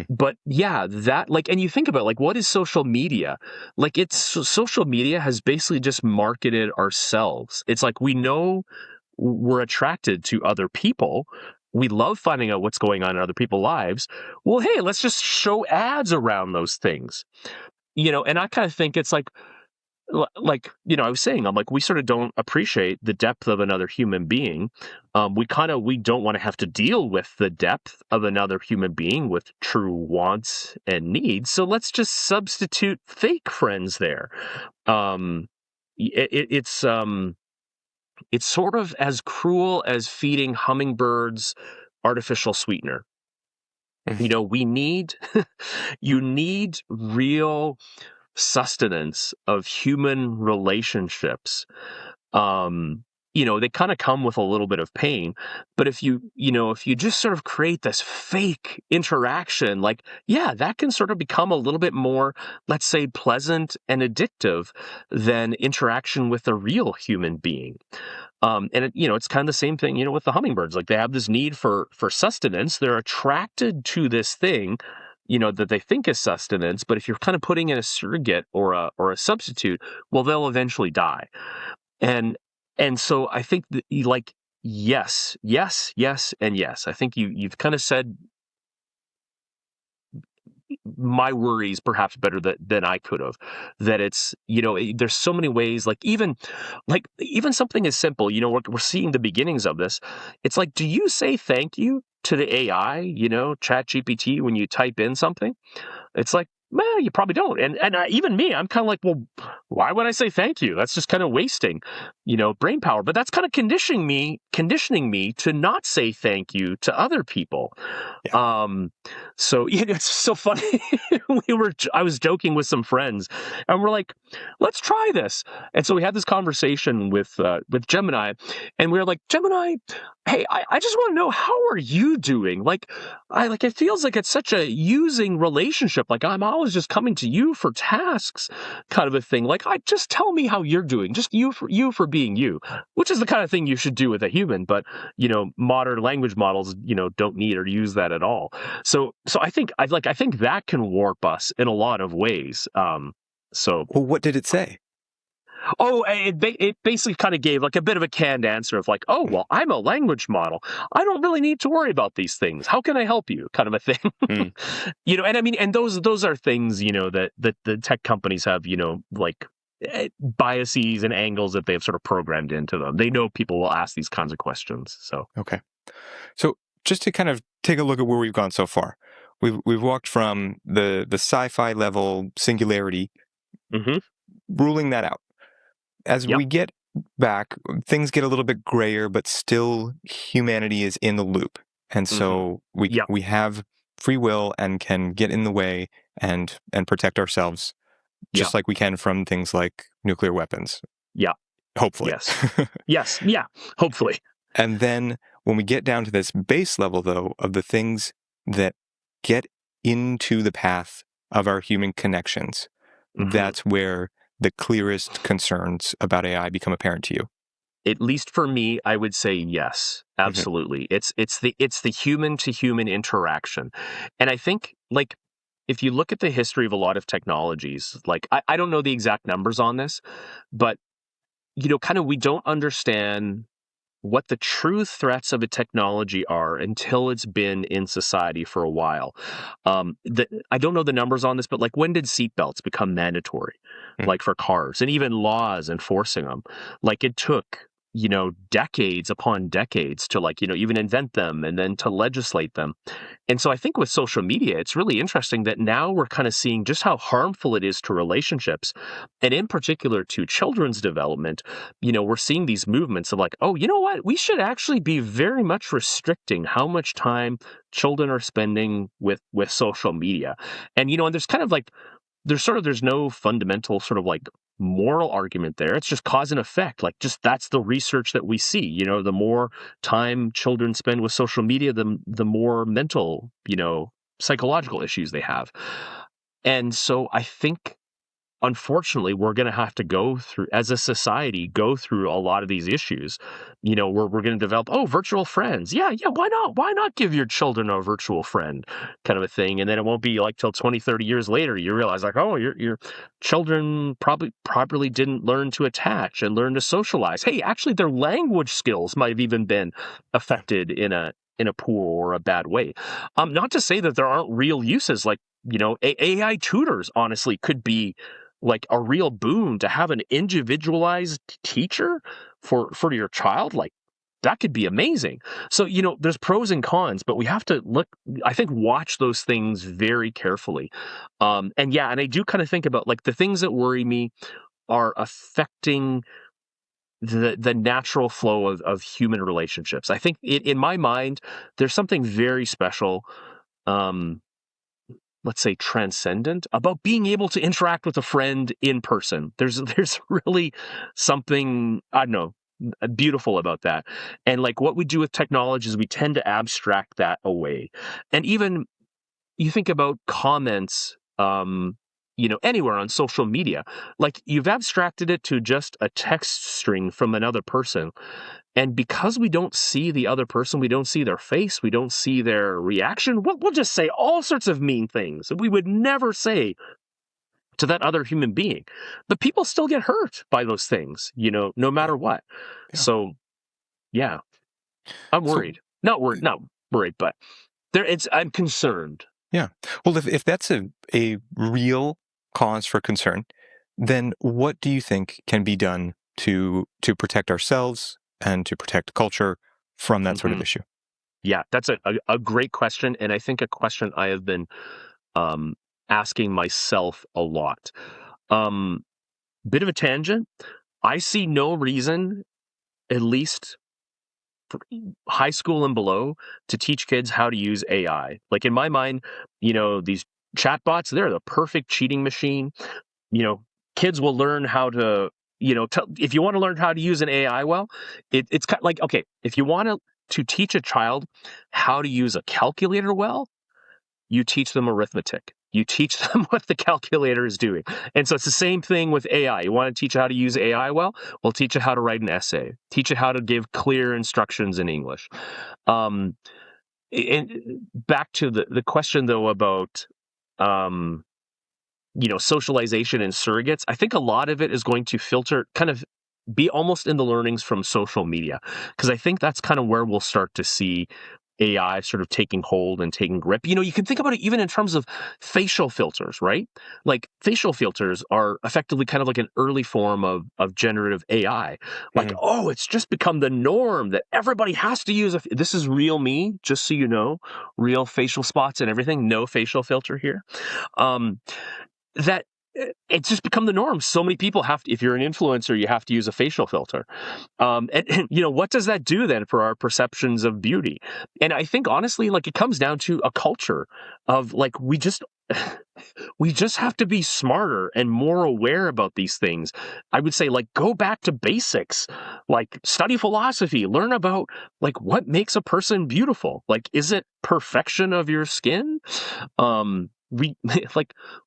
But yeah, that like, and you think about like, what is social media? Like social media has basically just marketed ourselves. It's like, we know we're attracted to other people. We love finding out what's going on in other people's lives. Well, hey, let's just show ads around those things. And I kind of think it's like, I was saying, I'm like, we sort of don't appreciate the depth of another human being. We don't want to have to deal with the depth of another human being with true wants and needs. So let's just substitute fake friends there. It's sort of as cruel as feeding hummingbirds artificial sweetener. We need, you need real sustenance of human relationships. They kind of come with a little bit of pain, but if you just sort of create this fake interaction, like, yeah, that can sort of become a little bit more, let's say, pleasant and addictive than interaction with a real human being. It's kind of the same thing, with the hummingbirds. Like, they have this need for sustenance. They're attracted to this thing, that they think is sustenance. But if you're kind of putting in a surrogate or a substitute, well, they'll eventually die. And so I think that yes, and yes. I think you've kind of said my worries perhaps better than I could have. That it's, there's so many ways, like even something as simple, we're seeing the beginnings of this. It's like, do you say thank you to the AI, Chat GPT, when you type in something? It's like, well, you probably don't. And even me, I'm kind of like, well, why would I say thank you? That's just kind of wasting, brain power. But that's kind of conditioning me to not say thank you to other people. Yeah. So it's so funny. I was joking with some friends, and we're like, let's try this. And so we had this conversation with Gemini, and we were like, Gemini, hey, I just want to know, how are you doing? Like, it feels like it's such a using relationship. Like, I'm always just coming to you for tasks, kind of a thing. Like, just tell me how you're doing. Just you for being you, which is the kind of thing you should do with a human. But modern language models, don't need or use that at all. So I think I think that can warp us in a lot of ways. So Well, what did it say? Oh, it basically kind of gave like a bit of a canned answer of like, oh, well, I'm a language model. I don't really need to worry about these things. How can I help you? Kind of a thing. Mm. And I mean, and those are things, that the tech companies have, like biases and angles that they've sort of programmed into them. They know people will ask these kinds of questions. So Okay. So just to kind of take a look at where we've gone so far, we've walked from the sci-fi level singularity, hmm ruling that out. As yep. we get back, things get a little bit grayer, but still humanity is in the loop. And hmm so we Yep. we have free will and can get in the way and protect ourselves Yep. just like we can from things like nuclear weapons, Yep. hopefully. Yes. Yes. Yeah. Hopefully. And then when we get down to this base level, though, of the things that get into the path of our human connections, hmm that's where the clearest concerns about AI become apparent to you. At least for me, I would say yes, Mhm. absolutely. It's the human to human interaction. And I think, like, if you look at the history of a lot of technologies, like I don't know the exact numbers on this, but kind of we don't understand what the true threats of a technology are until it's been in society for a while. I don't know the numbers on this, but like, when did seatbelts become mandatory, Mm. like for cars, and even laws enforcing them? Like, it took decades upon decades to, like, even invent them and then to legislate them. And so I think with social media, it's really interesting that now we're kind of seeing just how harmful it is to relationships, and in particular to children's development. We're seeing these movements of like, oh, you know what? We should actually be very much restricting how much time children are spending with social media. And there's kind of like there's no fundamental sort of like moral argument there. It's just cause and effect. Like, just that's the research that we see. The more time children spend with social media, the more mental, psychological issues they have. And so I think, unfortunately, we're going to have to go through, as a society, go through a lot of these issues. We're going to develop, oh, virtual friends. Yeah, yeah, why not? Why not give your children a virtual friend, kind of a thing? And then it won't be like till 20, 30 years later, you realize like, oh, your children probably properly didn't learn to attach and learn to socialize. Hey, actually, their language skills might have even been affected in a poor or a bad way. Not to say that there aren't real uses, like, AI tutors honestly could be like a real boon to have an individualized teacher for your child. Like, that could be amazing. So there's pros and cons, but we have to look, I think, watch those things very carefully. And yeah, and I do kind of think about like the things that worry me are affecting the natural flow of human relationships. I think in my mind there's something very special, um let's say transcendent, about being able to interact with a friend in person. There's really something, I don't know, beautiful about that. And like, what we do with technology is we tend to abstract that away. And even you think about comments, anywhere on social media, like, you've abstracted it to just a text string from another person. And because we don't see the other person, we don't see their face, we don't see their reaction, we'll just say all sorts of mean things that we would never say to that other human being. But people still get hurt by those things, no Yeah. matter what. Yeah. So yeah, I'm So, worried. Not worried, but I'm concerned. yeah. Well, if that's a real cause for concern, then what do you think can be done to protect ourselves and to protect culture from that sort of hmm issue? Yeah, that's a great question. And I think a question I have been um, asking myself a lot. Um, Bit of a tangent. I see no reason, at least for high school and below, to teach kids how to use AI. Like, in my mind, these chatbots, they're the perfect cheating machine. You know, Kids will learn how to, if you want to learn how to use an AI well, it's kind of like, okay, if you want to to teach a child how to use a calculator well, you teach them arithmetic. You teach them what the calculator is doing. And so it's the same thing with AI. You want to teach how to use AI well? Well, teach it how to write an essay. Teach it how to give clear instructions in English. And back to the question, though, about socialization and surrogates, I think a lot of it is going to filter, kind of be almost in the learnings from social media, because I think that's kind of where we'll start to see AI sort of taking hold and taking grip. You can think about it even in terms of facial filters, right? Like facial filters are effectively kind of like an early form of generative AI. Like, oh, it's just become the norm that everybody has to use this is real me, just so you know, real facial spots and everything, no facial filter here. That it's just become the norm. So many people if you're an influencer, you have to use a facial filter. And what does that do then for our perceptions of beauty? And I think honestly, like, it comes down to a culture of like, we just have to be smarter and more aware about these things. I would say, like, go back to basics, like study philosophy, learn about like what makes a person beautiful. Like, is it perfection of your skin? We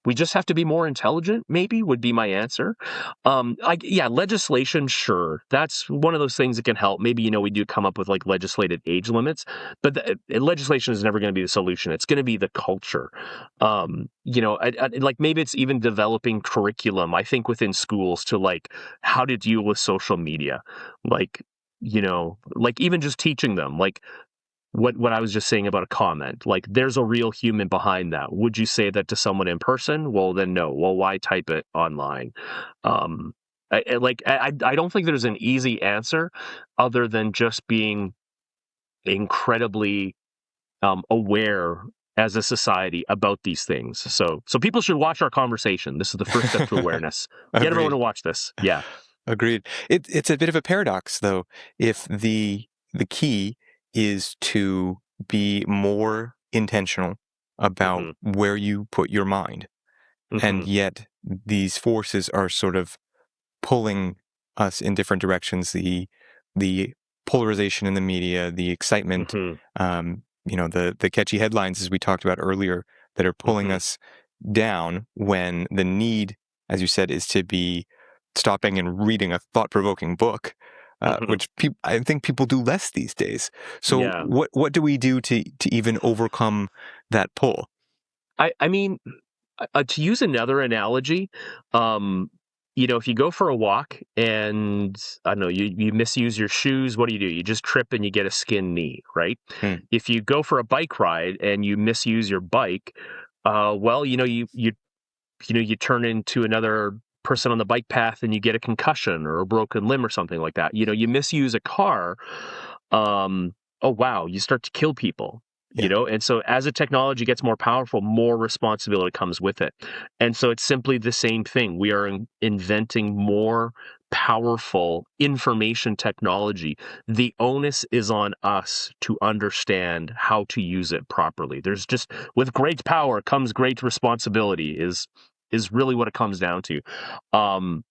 we just have to be more intelligent, maybe, would be my answer. Legislation, sure, that's one of those things that can help. Maybe we do come up with like legislated age limits, but legislation is never going to be the solution. It's going to be the culture. Like, maybe it's even developing curriculum, I think, within schools to like how to deal with social media, like like even just teaching them like what I was just saying about a comment, like there's a real human behind that. Would you say that to someone in person? Well, then no. Well, why type it online? I don't think there's an easy answer other than just being incredibly aware as a society about these things. So people should watch our conversation. This is the first step to awareness. Get everyone to watch this. Yeah. Agreed. It's a bit of a paradox, though, if the key is to be more intentional about where you put your mind. And yet these forces are sort of pulling us in different directions. The polarization in the media, the excitement, the catchy headlines, as we talked about earlier, that are pulling us down, when the need, as you said, is to be stopping and reading a thought-provoking book, which I think people do less these days. So what do we do to even overcome that pull? I mean, to use another analogy, if you go for a walk and I don't know, you misuse your shoes, what do? You just trip and you get a skin knee, right? If you go for a bike ride and you misuse your bike, you turn into another person on the bike path and you get a concussion or a broken limb or something like that. You misuse a car, oh wow, you start to kill people. And so as a technology gets more powerful, more responsibility comes with it. And so it's simply the same thing. We are inventing more powerful information technology. The onus is on us to understand how to use it properly. With great power comes great responsibility is really what it comes down to. And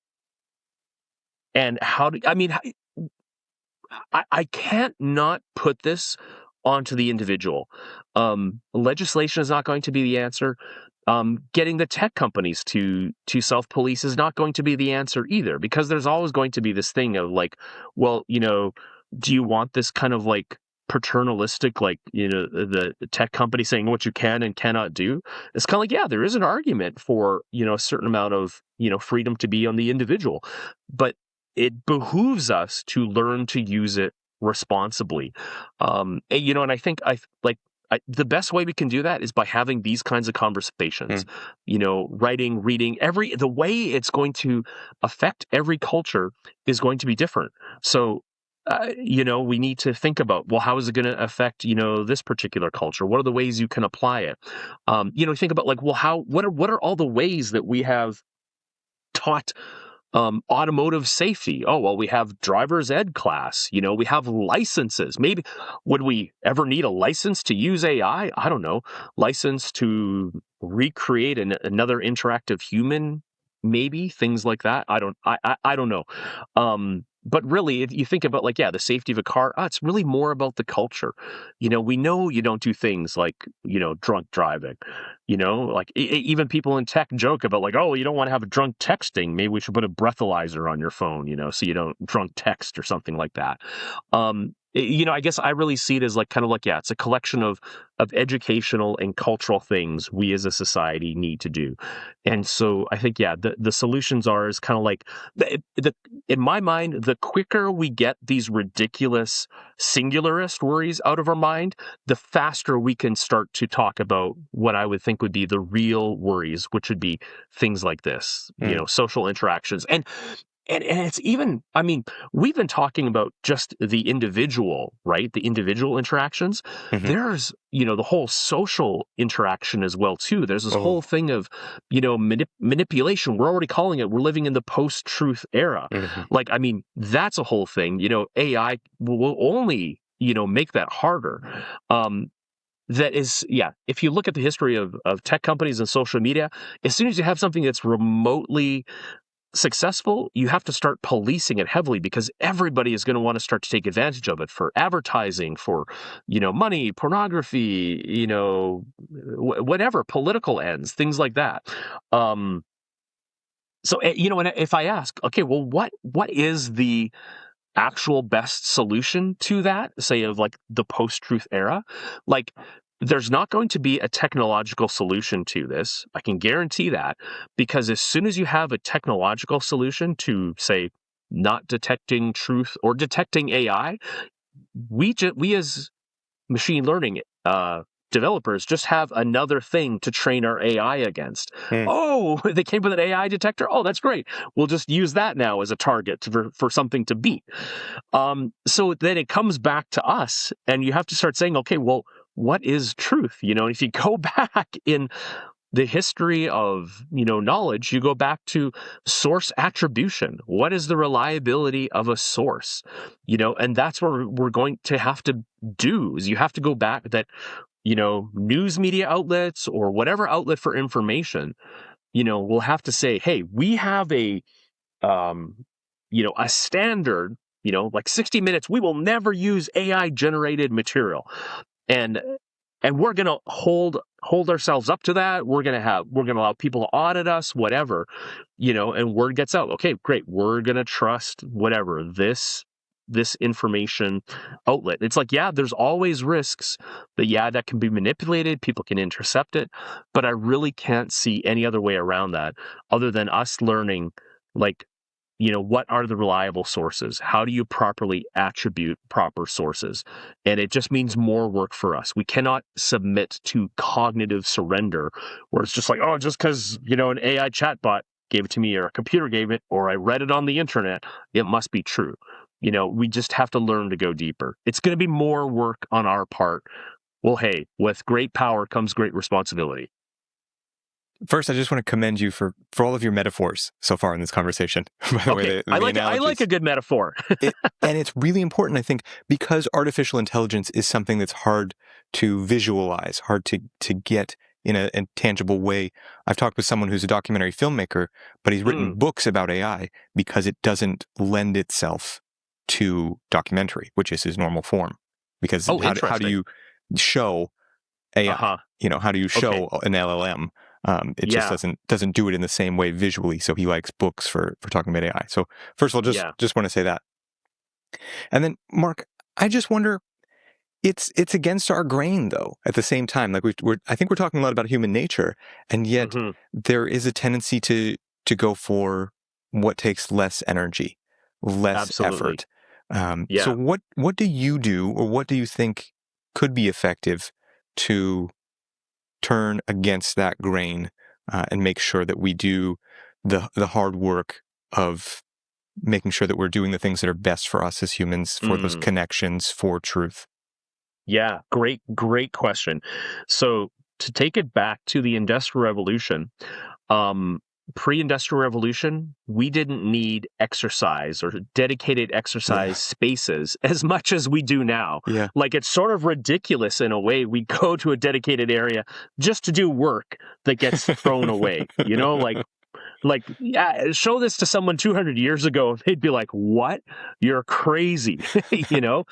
I can't not put this onto the individual. Legislation is not going to be the answer. Getting the tech companies to self-police is not going to be the answer either, because there's always going to be this thing of like, well, do you want this kind of like paternalistic, like, the tech company saying what you can and cannot do? It's kind of like, yeah, there is an argument for, a certain amount of, freedom to be on the individual, but it behooves us to learn to use it responsibly. And I think the best way we can do that is by having these kinds of conversations, writing, reading. The way it's going to affect every culture is going to be different. So, we need to think about, well, how is it going to affect, this particular culture? What are the ways you can apply it? Think about like, well, what are all the ways that we have taught automotive safety? Oh, well, we have driver's ed class. We have licenses. Maybe would we ever need a license to use AI? I don't know. License to recreate another interactive human? maybe things like that. I don't know. But really, if you think about like, yeah, the safety of a car, it's really more about the culture. We know you don't do things like, drunk driving, like even people in tech joke about like, oh, you don't want to have a drunk texting. Maybe we should put a breathalyzer on your phone, so you don't drunk text or something like that. I guess I really see it as like kind of like, yeah, it's a collection of educational and cultural things we as a society need to do. And so I think, yeah, the solutions is kind of like in my mind, the quicker we get these ridiculous singularist worries out of our mind, the faster we can start to talk about what I would think would be the real worries, which would be things like this, social interactions. And it's even, I mean, we've been talking about just the individual, right? The individual interactions. Mm-hmm. There's, the whole social interaction as well, too. There's this whole thing of, manipulation. We're already calling it, we're living in the post-truth era. Mm-hmm. Like, I mean, that's a whole thing. AI will only, make that harder. That is, yeah, if you look at the history of tech companies and social media, as soon as you have something that's remotely successful, you have to start policing it heavily because everybody is going to want to start to take advantage of it for advertising, for, money, pornography, whatever, political ends, things like that. So, and if I ask, okay, well, what is the actual best solution to that, say of like the post-truth era? Like, there's not going to be a technological solution to this. I can guarantee that, because as soon as you have a technological solution to, say, not detecting truth or detecting AI, we as machine learning developers just have another thing to train our AI against. Oh, they came with an AI detector? Oh, that's great. We'll just use that now as a target for something to beat. So then it comes back to us, and you have to start saying, okay, well, what is truth? If you go back in the history of, knowledge, you go back to source attribution. What is the reliability of a source? And that's what we're going to have to do, is you have to go back that, news media outlets or whatever outlet for information, will have to say, hey, we have a standard, like 60 Minutes, we will never use AI generated material. And we're going to hold ourselves up to that. We're going to allow people to audit us, whatever, and word gets out. Okay, great. We're going to trust whatever this information outlet. It's like, yeah, there's always risks, but yeah, that can be manipulated. People can intercept it, but I really can't see any other way around that other than us learning, like, what are the reliable sources? How do you properly attribute proper sources? And it just means more work for us. We cannot submit to cognitive surrender where it's just like, oh, just because, an AI chatbot gave it to me or a computer gave it or I read it on the internet, it must be true. We just have to learn to go deeper. It's going to be more work on our part. Well, hey, with great power comes great responsibility. First, I just want to commend you for all of your metaphors so far in this conversation. By the way, I like a good metaphor. And it's really important, I think, because artificial intelligence is something that's hard to visualize, hard to get in a tangible way. I've talked with someone who's a documentary filmmaker, but he's written books about AI because it doesn't lend itself to documentary, which is his normal form. Because how do you show AI? How do you show an LLM? It just doesn't do it in the same way visually. So he likes books for talking about AI. So first of all, just want to say that. And then, Mark, I just wonder, it's against our grain though. At the same time, like I think we're talking a lot about human nature, and yet there is a tendency to go for what takes less energy, less effort. So what do you do, or what do you think could be effective to turn against that grain and make sure that we do the hard work of making sure that we're doing the things that are best for us as humans, for those connections, for truth? Yeah, great question. So to take it back to the Industrial Revolution, pre-Industrial Revolution, we didn't need exercise or dedicated exercise spaces as much as we do now. Yeah. Like, it's sort of ridiculous in a way. We go to a dedicated area just to do work that gets thrown away. Like like, yeah, show this to someone 200 years ago, they'd be like, "What? You're crazy," you know.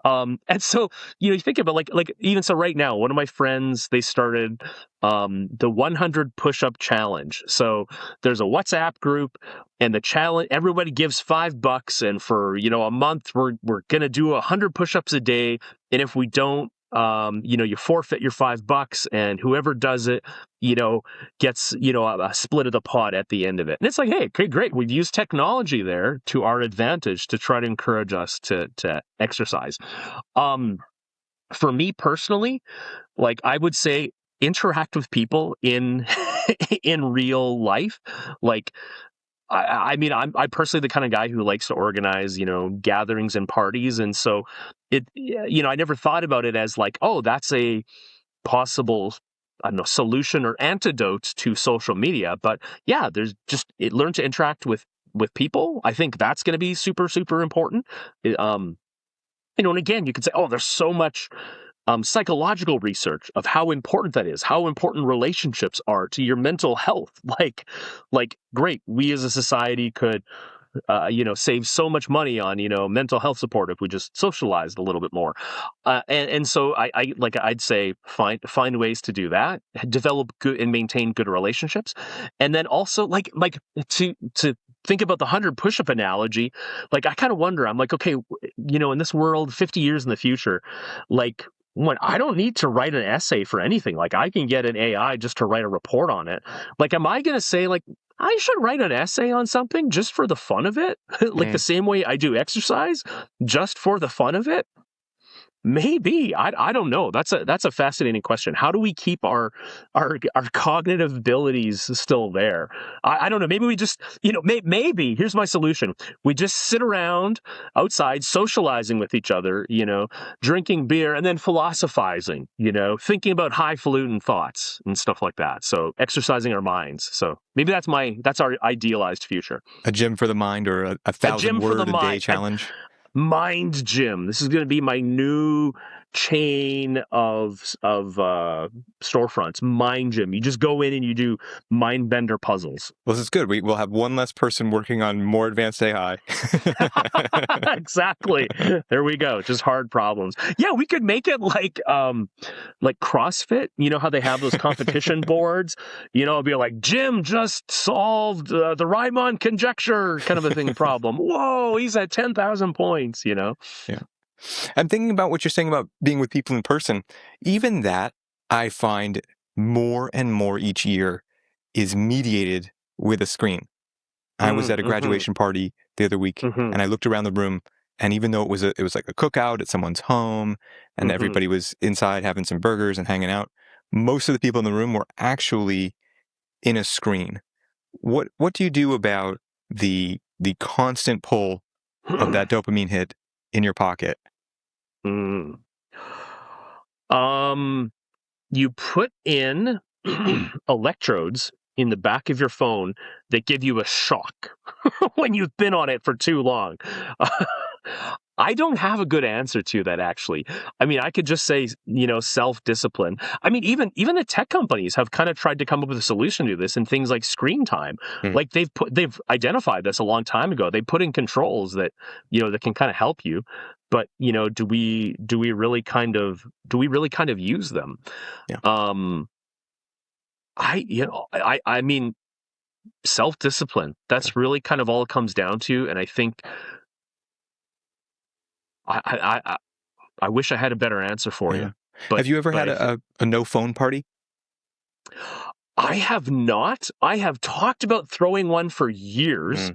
And so, you think about like even so right now, one of my friends, they started the 100 push-up challenge. So there's a WhatsApp group, and the challenge, everybody gives $5, and for a month we're gonna do 100 push-ups a day, and if we don't, you forfeit your $5, and whoever does it, gets a split of the pot at the end of it. And it's like, hey, okay, great, we've used technology there to our advantage to try to encourage us to exercise. For me personally, like, I would say interact with people in in real life. Like, I mean, I'm personally the kind of guy who likes to organize, gatherings and parties, and so I never thought about it as like, oh, that's a possible, I don't know, solution or antidote to social media. But yeah, there's just learn to interact with people. I think that's going to be super, super important. And again, you could say, oh, there's so much psychological research of how important that is, how important relationships are to your mental health. Like, great, we as a society could, save so much money on, mental health support if we just socialized a little bit more. And so I'd say find ways to do that, develop good and maintain good relationships. And then also like to think about the 100 push-up analogy. Like, I kind of wonder, I'm like, okay, in this world, 50 years in the future, like, when I don't need to write an essay for anything, like I can get an AI just to write a report on it. Like, am I going to say like, I should write an essay on something just for the fun of it? Like the same way I do exercise, just for the fun of it? Maybe. I don't know. That's a fascinating question. How do we keep our cognitive abilities still there? I don't know. Maybe we just, maybe here's my solution. We just sit around outside socializing with each other, drinking beer and then philosophizing, thinking about highfalutin thoughts and stuff like that. So exercising our minds. So maybe that's our idealized future. A gym for the mind, or a 1,000-word-a-day challenge. Mind gym. This is going to be my new chain of storefronts. Mind gym. You just go in and you do mind bender puzzles. Well, this is good. We'll have one less person working on more advanced AI. Exactly. There we go. Just hard problems. Yeah, we could make it like CrossFit. You know how they have those competition boards? It'll be like, Jim just solved the Riemann conjecture kind of a thing problem. Whoa, he's at 10,000 points, Yeah. I'm thinking about what you're saying about being with people in person. Even that, I find more and more each year is mediated with a screen. I was at a graduation party the other week, and I looked around the room, and even though it was like a cookout at someone's home, and everybody was inside having some burgers and hanging out, most of the people in the room were actually in a screen. What do you do about the constant pull of that dopamine hit in your pocket? You put in electrodes in the back of your phone that give you a shock when you've been on it for too long. I don't have a good answer to that, actually. I mean, I could just say, self-discipline. I mean, even the tech companies have kind of tried to come up with a solution to this in things like screen time. Like they've identified this a long time ago. They put in controls that, that can kind of help you. But, do we really kind of use them? Yeah. I mean, self-discipline, that's really kind of all it comes down to. And I think I wish I had a better answer for you. But have you ever had a no phone party? I have not. I have talked about throwing one for years.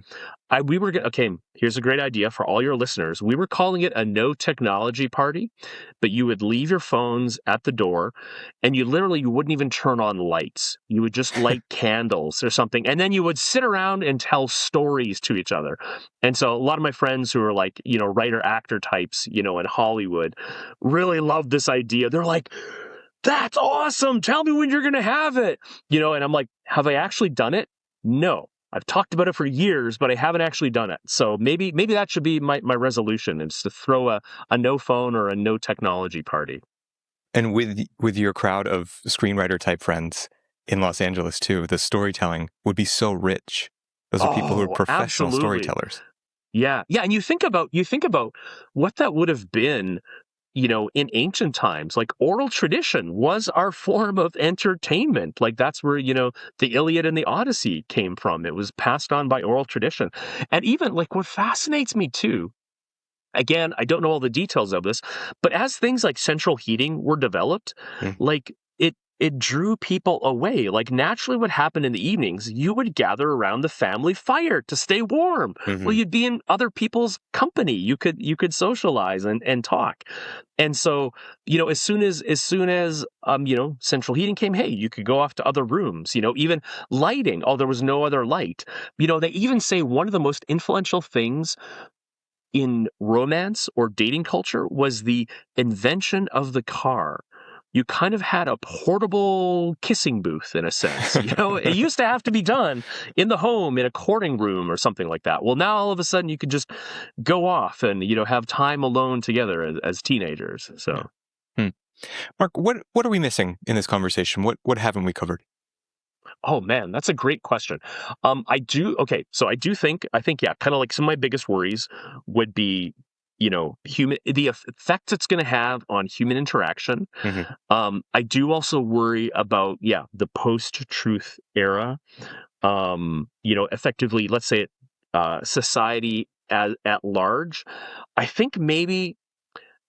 Okay, here's a great idea for all your listeners. We were calling it a no technology party, but you would leave your phones at the door, and you wouldn't even turn on lights. You would just light candles or something, and then you would sit around and tell stories to each other. And so a lot of my friends who are like, writer actor types, in Hollywood, really loved this idea. They're like, that's awesome. Tell me when you're going to have it. And I'm like, have I actually done it? No. I've talked about it for years, but I haven't actually done it. So maybe that should be my resolution, is to throw a no phone or a no technology party. And with your crowd of screenwriter type friends, in Los Angeles too. The storytelling would be so rich. Those are people who are Oh, professional absolutely. storytellers. Yeah. And you think about what that would have been, in ancient times. Like, oral tradition was our form of entertainment. Like, that's where, the Iliad and the Odyssey came from. It was passed on by oral tradition. And even, like, what fascinates me too, again, I don't know all the details of this, but as things like central heating were developed, Mm-hmm. like, it drew people away. Like, naturally what happened in the evenings, you would gather around the family fire to stay warm. Well, you'd be in other people's company. You could socialize and talk. And so, as soon as central heating came, hey, you could go off to other rooms, even lighting. Oh, there was no other light. They even say one of the most influential things in romance or dating culture was the invention of the car. You kind of had a portable kissing booth in a sense. It used to have to be done in the home, in a courting room or something like that. Well, now all of a sudden you could just go off and, have time alone together as teenagers. So. Yeah. Mark, what are we missing in this conversation? What haven't we covered? Oh man, that's a great question. So I think, yeah, kind of like some of my biggest worries would be, the effect it's going to have on human interaction. Mm-hmm. I do also worry about, the post-truth era. Effectively, let's say society at large. I think maybe,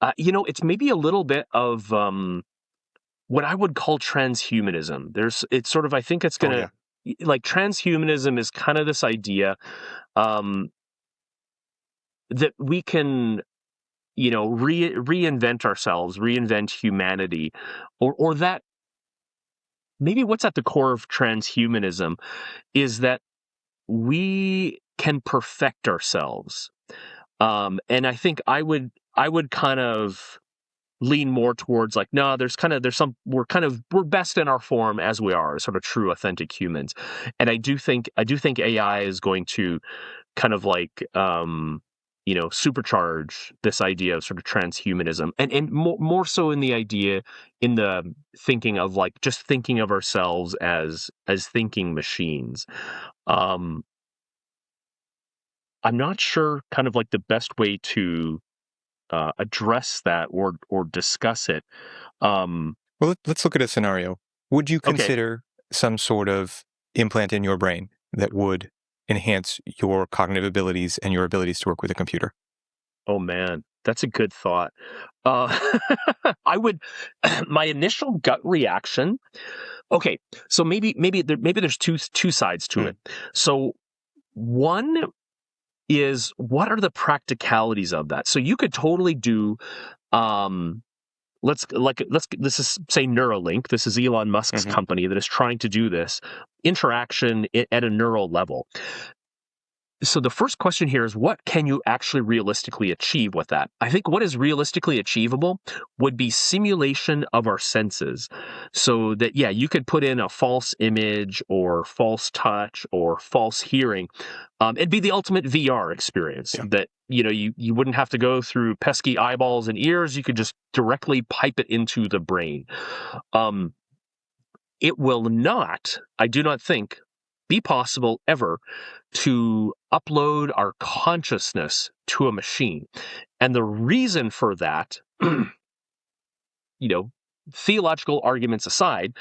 it's maybe a little bit of what I would call transhumanism. It's sort of, I think it's Oh, going yeah. to, like, transhumanism is kind of this idea um, that we can, reinvent ourselves, reinvent humanity, or that maybe what's at the core of transhumanism is that we can perfect ourselves. And I think I would kind of lean more towards, like, no, we're best in our form as we are, as sort of true authentic humans. And I do think AI is going to kind of like supercharge this idea of sort of transhumanism, and more so in the thinking of, like, just thinking of ourselves as thinking machines. um I'm not sure kind of like the best way to address that or discuss it. um Well, let's look at a scenario. Would you okay. consider some sort of implant in your brain that would enhance your cognitive abilities and your abilities to work with a computer? Oh man, that's a good thought. Uh, I would. My initial gut reaction. Okay, so maybe there's two sides to Hmm. it. So one is, what are the practicalities of that? So you could totally do. Um, this is, say, Neuralink. This is Elon Musk's Mm-hmm. company that is trying to do this interaction at a neural level. So the first question here is, what can you actually realistically achieve with that? I think what is realistically achievable would be simulation of our senses. So that, yeah, you could put in a false image or false touch or false hearing. It'd be the ultimate VR experience Yeah. that, you wouldn't have to go through pesky eyeballs and ears. You could just directly pipe it into the brain. Um, it will not, I do not think, be possible ever to upload our consciousness to a machine. And the reason for that, theological arguments aside,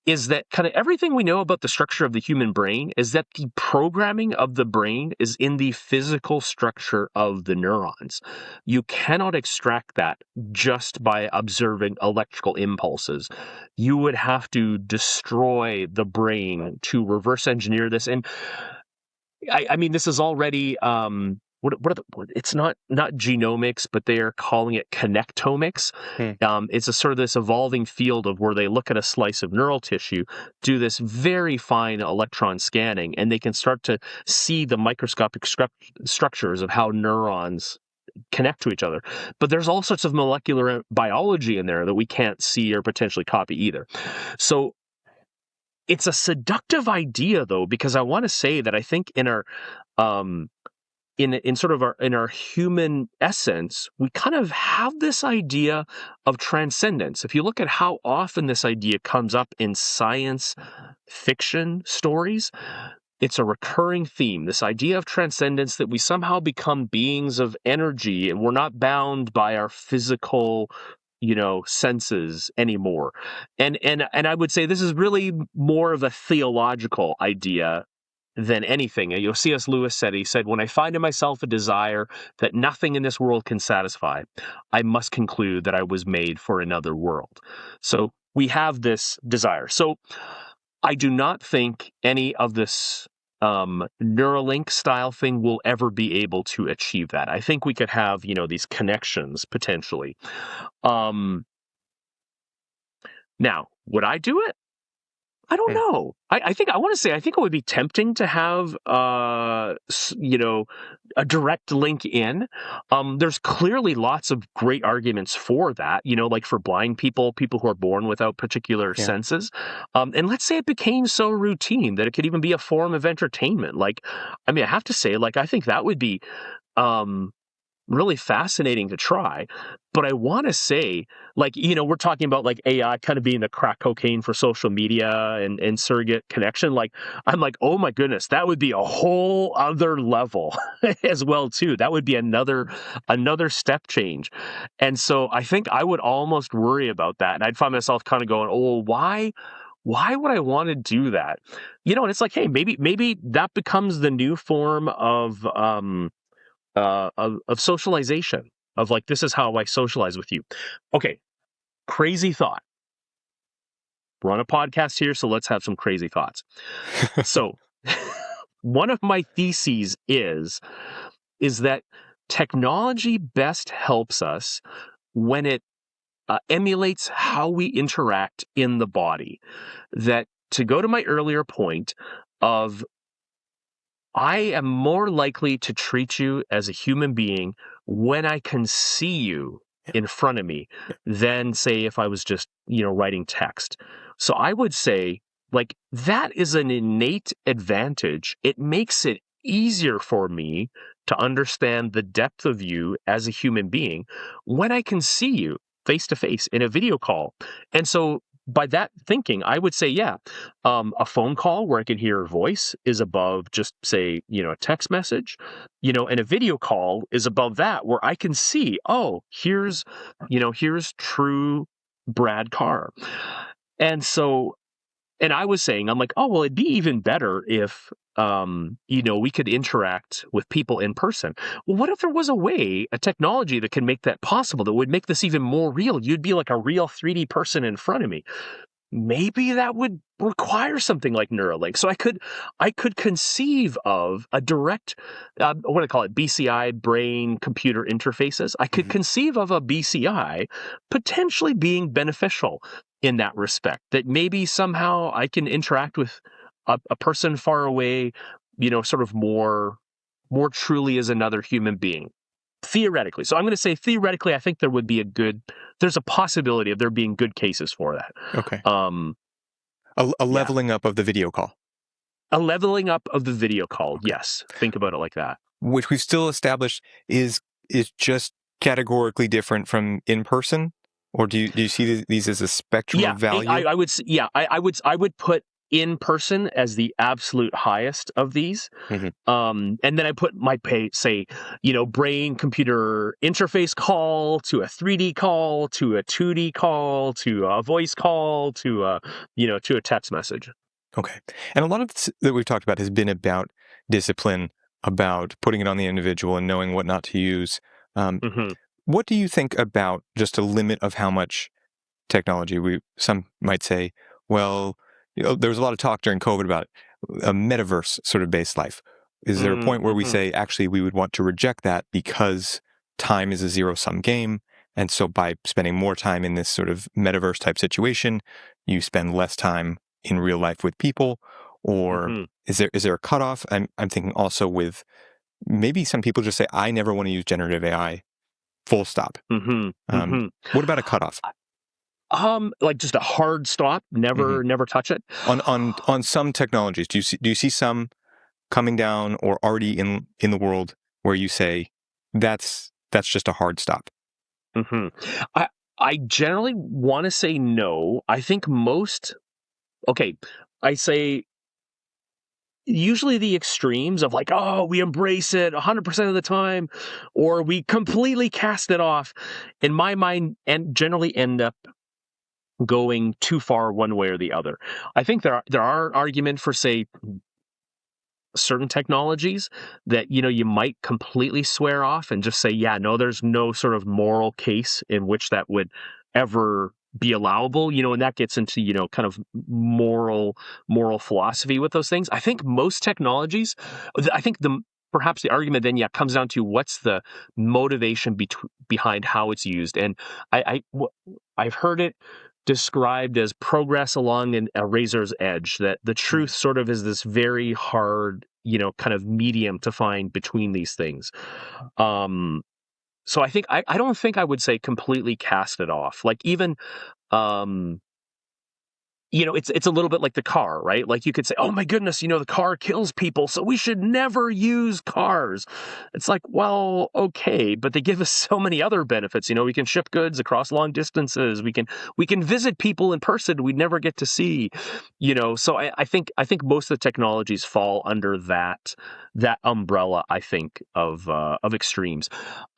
is that kind of everything we know about the structure of the human brain is that the programming of the brain is in the physical structure of the neurons. You cannot extract that just by observing electrical impulses. You would have to destroy the brain to reverse engineer this. And I mean, this is already it's not genomics, but they are calling it connectomics. Hmm. It's a sort of this evolving field of where they look at a slice of neural tissue, do this very fine electron scanning, and they can start to see the microscopic structures of how neurons connect to each other. But there's all sorts of molecular biology in there that we can't see or potentially copy either. So it's a seductive idea, though, because I want to say that I think in our um, in sort of our human essence, we kind of have this idea of transcendence. If you look at how often this idea comes up in science fiction stories, it's a recurring theme, this idea of transcendence, that we somehow become beings of energy and we're not bound by our physical, senses anymore. And I would say this is really more of a theological idea than anything. C.S. Lewis said, when I find in myself a desire that nothing in this world can satisfy, I must conclude that I was made for another world. So we have this desire. So I do not think any of this Neuralink style thing will ever be able to achieve that. I think we could have, these connections potentially. Now, would I do it? I don't know. I think it would be tempting to have, a direct link in. There's clearly lots of great arguments for that, like for blind people who are born without particular senses. And let's say it became so routine that it could even be a form of entertainment. I have to say, I think that would be, really fascinating to try. But I want to say, we're talking about AI kind of being the crack cocaine for social media and surrogate connection. I'm like, oh my goodness, that would be a whole other level as well too. That would be another step change. And so I think I would almost worry about that. And I'd find myself kind of going, oh, why would I want to do that? And it's like, hey, maybe that becomes the new form of socialization, of this is how I socialize with you. Okay, crazy thought. We're on a podcast here, so let's have some crazy thoughts. So one of my theses is that technology best helps us when it emulates how we interact in the body. That, to go to my earlier point of, I am more likely to treat you as a human being when I can see you in front of me than, say, if I was just, writing text. So I would say, that is an innate advantage. It makes it easier for me to understand the depth of you as a human being when I can see you face to face in a video call. And so, by that thinking, I would say, a phone call where I can hear your voice is above just, say, a text message, and a video call is above that, where I can see, oh, here's true Brad Carr. And so, and I was saying, I'm like, oh, well, it'd be even better if, we could interact with people in person. Well, what if there was a technology that can make that possible, that would make this even more real? You'd be like a real 3D person in front of me. Maybe that would require something like Neuralink. So I could conceive of a direct, what do I call it, BCI, brain computer interfaces. I could conceive of a BCI potentially being beneficial in that respect, that maybe somehow I can interact with a person far away, sort of more truly as another human being. Theoretically. So I'm going to say theoretically, I think there's a possibility of there being good cases for that. Okay. A leveling up of the video call. A leveling up of the video call. Okay. Yes. Think about it like that. Which we've still established is just categorically different from in person? Or do you see these as a spectrum of value? I would put in person as the absolute highest of these. And then I put brain computer interface call to a 3D call to a 2D call to a voice call to a text message. Okay. And a lot of this that we've talked about has been about discipline, about putting it on the individual and knowing what not to use. What do you think about just a limit of how much technology? Some might say, well, there was a lot of talk during COVID about a metaverse sort of based life. Is there a point where we say, actually, we would want to reject that because time is a zero-sum game, and so by spending more time in this sort of metaverse type situation, you spend less time in real life with people? Or is there a cutoff? I'm thinking also with, maybe some people just say, I never want to use generative AI, full stop. What about a cutoff? Like just a hard stop, never touch it. On some technologies, do you see some coming down or already in the world where you say that's just a hard stop? Mm-hmm. I generally want to say no. I think I say usually the extremes of like, oh, we embrace it 100% of the time, or we completely cast it off, in my mind, and generally end up going too far one way or the other. I think there are argument for, say, certain technologies that you might completely swear off and just say, yeah, no, there's no sort of moral case in which that would ever be allowable, and that gets into kind of moral philosophy with those things. I think most technologies, I think perhaps the argument then comes down to what's the motivation behind how it's used. And I've heard it described as progress along a razor's edge, that the truth sort of is this very hard, kind of medium to find between these things. So I think I don't think I would say completely cast it off. Like, even um it's a little bit like the car, right? Like, you could say, oh my goodness, the car kills people, so we should never use cars. It's like, well, okay, but they give us so many other benefits. We can ship goods across long distances. We can visit people in person we'd never get to see. So I think most of the technologies fall under that umbrella, I think, of extremes.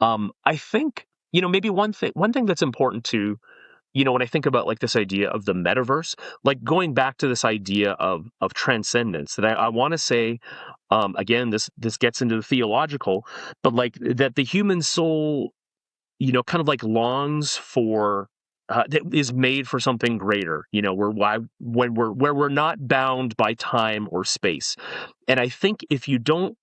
I think, maybe one thing that's important to, when I think about like this idea of the metaverse, like going back to this idea of transcendence, that I want to say, again, this gets into the theological, but like that the human soul, kind of like longs for, that is made for something greater, where we're not bound by time or space. And I think if you don't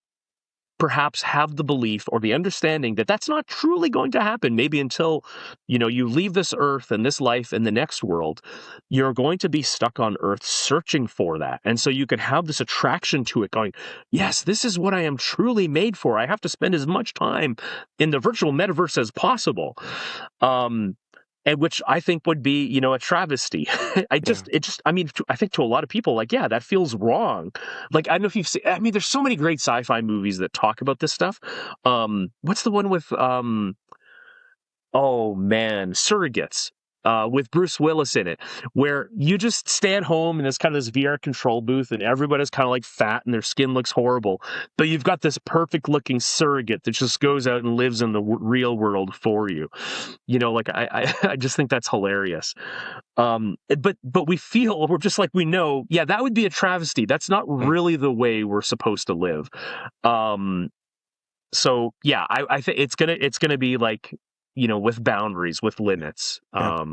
perhaps have the belief or the understanding that that's not truly going to happen, maybe until you leave this earth and this life and the next world, you're going to be stuck on earth searching for that. And so you can have this attraction to it, going, yes, this is what I am truly made for. I have to spend as much time in the virtual metaverse as possible. And which I think would be, a travesty. I mean, I think to a lot of people, like, yeah, that feels wrong. Like, I don't know if you've seen, I mean, there's so many great sci-fi movies that talk about this stuff. What's the one with, oh man, Surrogates, with Bruce Willis in it, where you just stay at home and there's kind of this VR control booth and everybody's kind of like fat and their skin looks horrible, but you've got this perfect looking surrogate that just goes out and lives in the real world for you. Like, I just think that's hilarious. But we're just like, we know, yeah, that would be a travesty. That's not really the way we're supposed to live. So yeah, I think it's gonna be like, with boundaries, with limits. Yeah.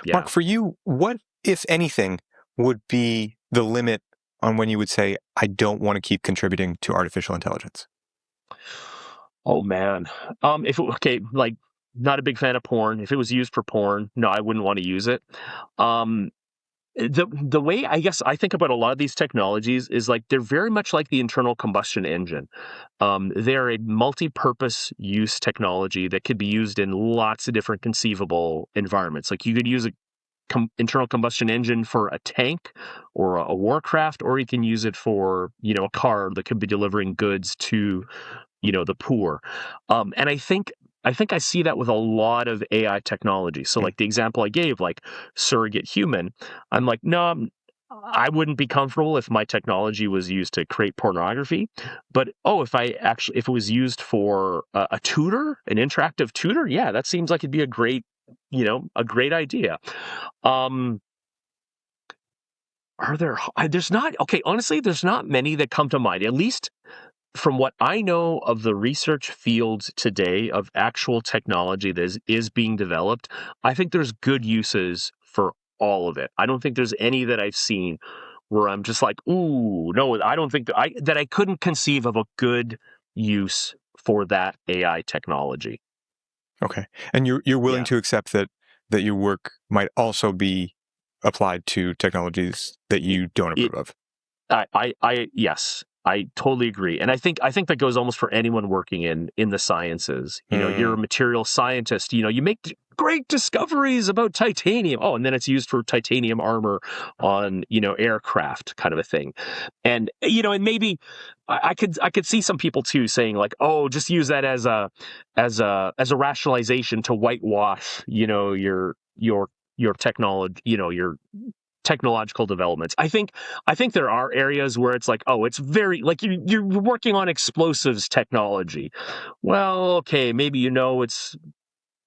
Yeah. Mark, for you, what, if anything, would be the limit on when you would say, I don't want to keep contributing to artificial intelligence? Oh man. Like, not a big fan of porn. If it was used for porn, no, I wouldn't want to use it. The way I guess I think about a lot of these technologies is like they're very much like the internal combustion engine. They're a multi-purpose use technology that could be used in lots of different conceivable environments. Like, you could use a internal combustion engine for a tank or a warcraft, or you can use it for a car that could be delivering goods to the poor. And I think I see that with a lot of AI technology. So like the example I gave, like Surrogate Human, I'm like, no, I wouldn't be comfortable if my technology was used to create pornography. But if it was used for a tutor, an interactive tutor, yeah, that seems like it'd be a great idea. Honestly, there's not many that come to mind, at least from what I know of the research fields today of actual technology that is being developed. I think there's good uses for all of it. I don't think there's any that I've seen where I'm just like, ooh, no, I don't think that I couldn't conceive of a good use for that AI technology. Okay. And you're willing Yeah. to accept that your work might also be applied to technologies that you don't It, approve of? yes. I totally agree. And I think that goes almost for anyone working in the sciences. You're a material scientist, you make great discoveries about titanium. Oh, and then it's used for titanium armor on, aircraft kind of a thing. And, and maybe I could see some people too saying like, oh, just use that as a rationalization to whitewash, your technology, your technological developments. I think there are areas where it's like, oh, it's very like you're working on explosives technology. Well, okay, maybe it's,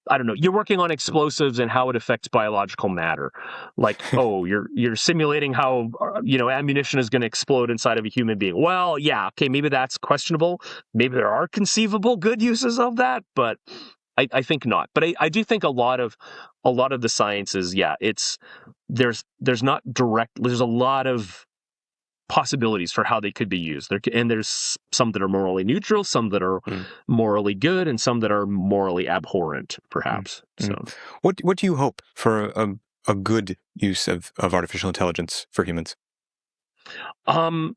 I don't know, you're working on explosives and how it affects biological matter. Like, oh, you're simulating how ammunition is going to explode inside of a human being. Well, yeah, okay, maybe that's questionable. Maybe there are conceivable good uses of that, but I think not. But I do think a lot of the sciences, yeah, there's not direct. There's a lot of possibilities for how they could be used. And there's some that are morally neutral, some that are morally good, and some that are morally abhorrent, perhaps. So, what do you hope for a good use of artificial intelligence for humans? I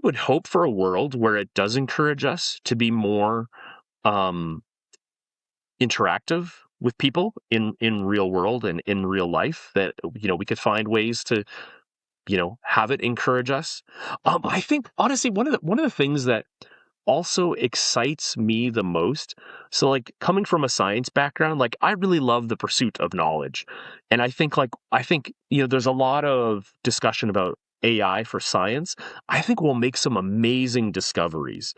would hope for a world where it does encourage us to be more interactive with people in real world and in real life, that we could find ways to have it encourage us. I think honestly one of the things that also excites me the most, so like coming from a science background, like I really love the pursuit of knowledge. And I think there's a lot of discussion about AI for science. I think we'll make some amazing discoveries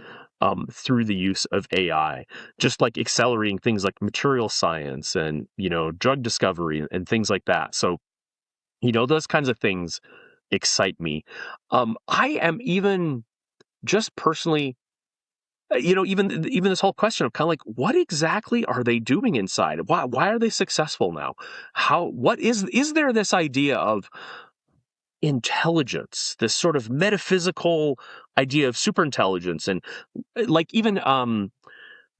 through the use of AI, just like accelerating things like material science and drug discovery and things like that. So those kinds of things excite me. I am even just personally, even this whole question of kind of like, what exactly are they doing inside? Why are they successful now? What is there this idea of intelligence, this sort of metaphysical idea of superintelligence, and like even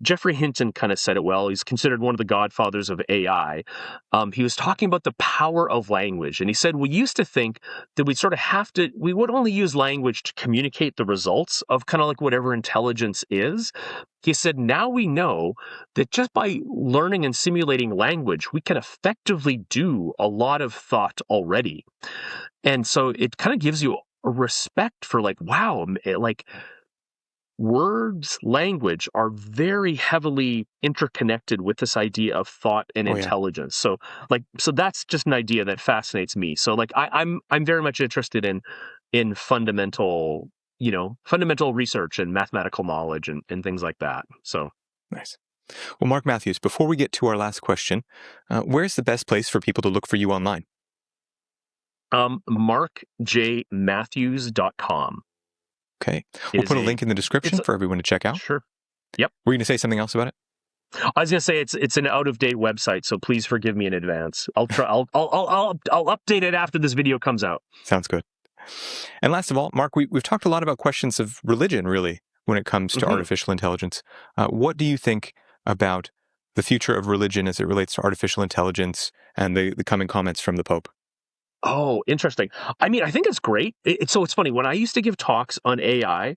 Jeffrey Hinton kind of said it well. He's considered one of the godfathers of AI. He was talking about the power of language. And he said, we used to think that we would only use language to communicate the results of kind of like whatever intelligence is. He said, now we know that just by learning and simulating language, we can effectively do a lot of thought already. And so it kind of gives you a respect for like, wow, like, words, language are very heavily interconnected with this idea of thought and intelligence. So that's just an idea that fascinates me. So like I'm very much interested in fundamental research and mathematical knowledge and things like that. So nice. Well, Mark Matthews, before we get to our last question, where's the best place for people to look for you online? markjmatthews.com. Okay. We'll put a link in the description for everyone to check out. Sure. Yep. Were you going to say something else about it? I was going to say it's an out-of-date website, so please forgive me in advance. I'll try. I'll update it after this video comes out. Sounds good. And last of all, Mark, we've talked a lot about questions of religion, really, when it comes to artificial intelligence. What do you think about the future of religion as it relates to artificial intelligence and the coming comments from the Pope? Oh, interesting. I mean, I think it's great. So it's funny. When I used to give talks on AI,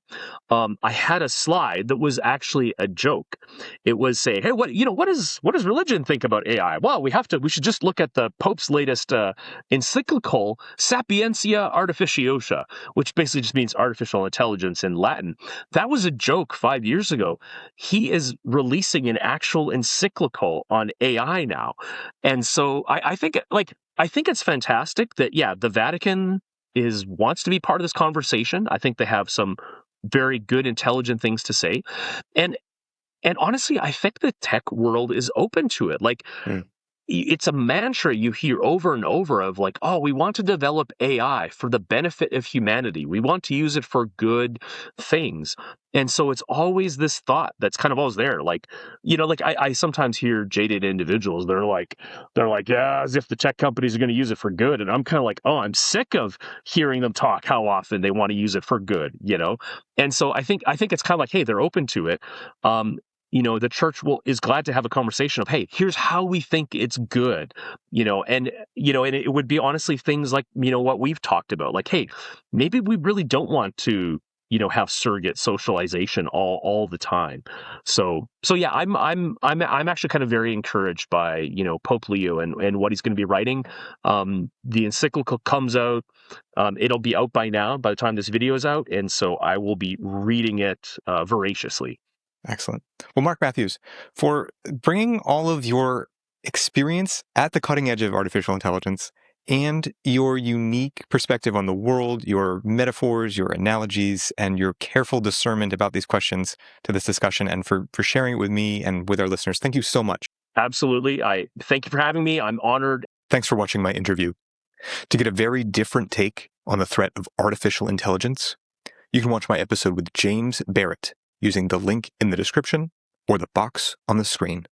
I had a slide that was actually a joke. It was saying, "Hey, what does religion think about AI?" Well, we should just look at the Pope's latest encyclical Sapientia Artificiosa, which basically just means artificial intelligence in Latin. That was a joke 5 years ago. He is releasing an actual encyclical on AI now, and so I think it's fantastic that, the Vatican wants to be part of this conversation. I think they have some very good, intelligent things to say. And honestly, I think the tech world is open to it. Like, it's a mantra you hear over and over of like, oh, we want to develop AI for the benefit of humanity. We want to use it for good things. And so it's always this thought that's kind of always there. Like, I sometimes hear jaded individuals. They're like, yeah, as if the tech companies are going to use it for good. And I'm kind of like, oh, I'm sick of hearing them talk how often they want to use it for good, And so I think it's kind of like, hey, they're open to it. The church is glad to have a conversation of, hey, here's how we think it's good, and it would be honestly things like, what we've talked about, like, hey, maybe we really don't want to have surrogate socialization all the time. So yeah, I'm actually kind of very encouraged by Pope Leo and what he's going to be writing. The encyclical comes out. It'll be out by now, by the time this video is out, and so I will be reading it voraciously. Excellent. Well, Mark Matthews, for bringing all of your experience at the cutting edge of artificial intelligence and your unique perspective on the world, your metaphors, your analogies, and your careful discernment about these questions to this discussion, and for sharing it with me and with our listeners. Thank you so much. Absolutely. I thank you for having me. I'm honored. Thanks for watching my interview. To get a very different take on the threat of artificial intelligence, you can watch my episode with James Barrett using the link in the description or the box on the screen.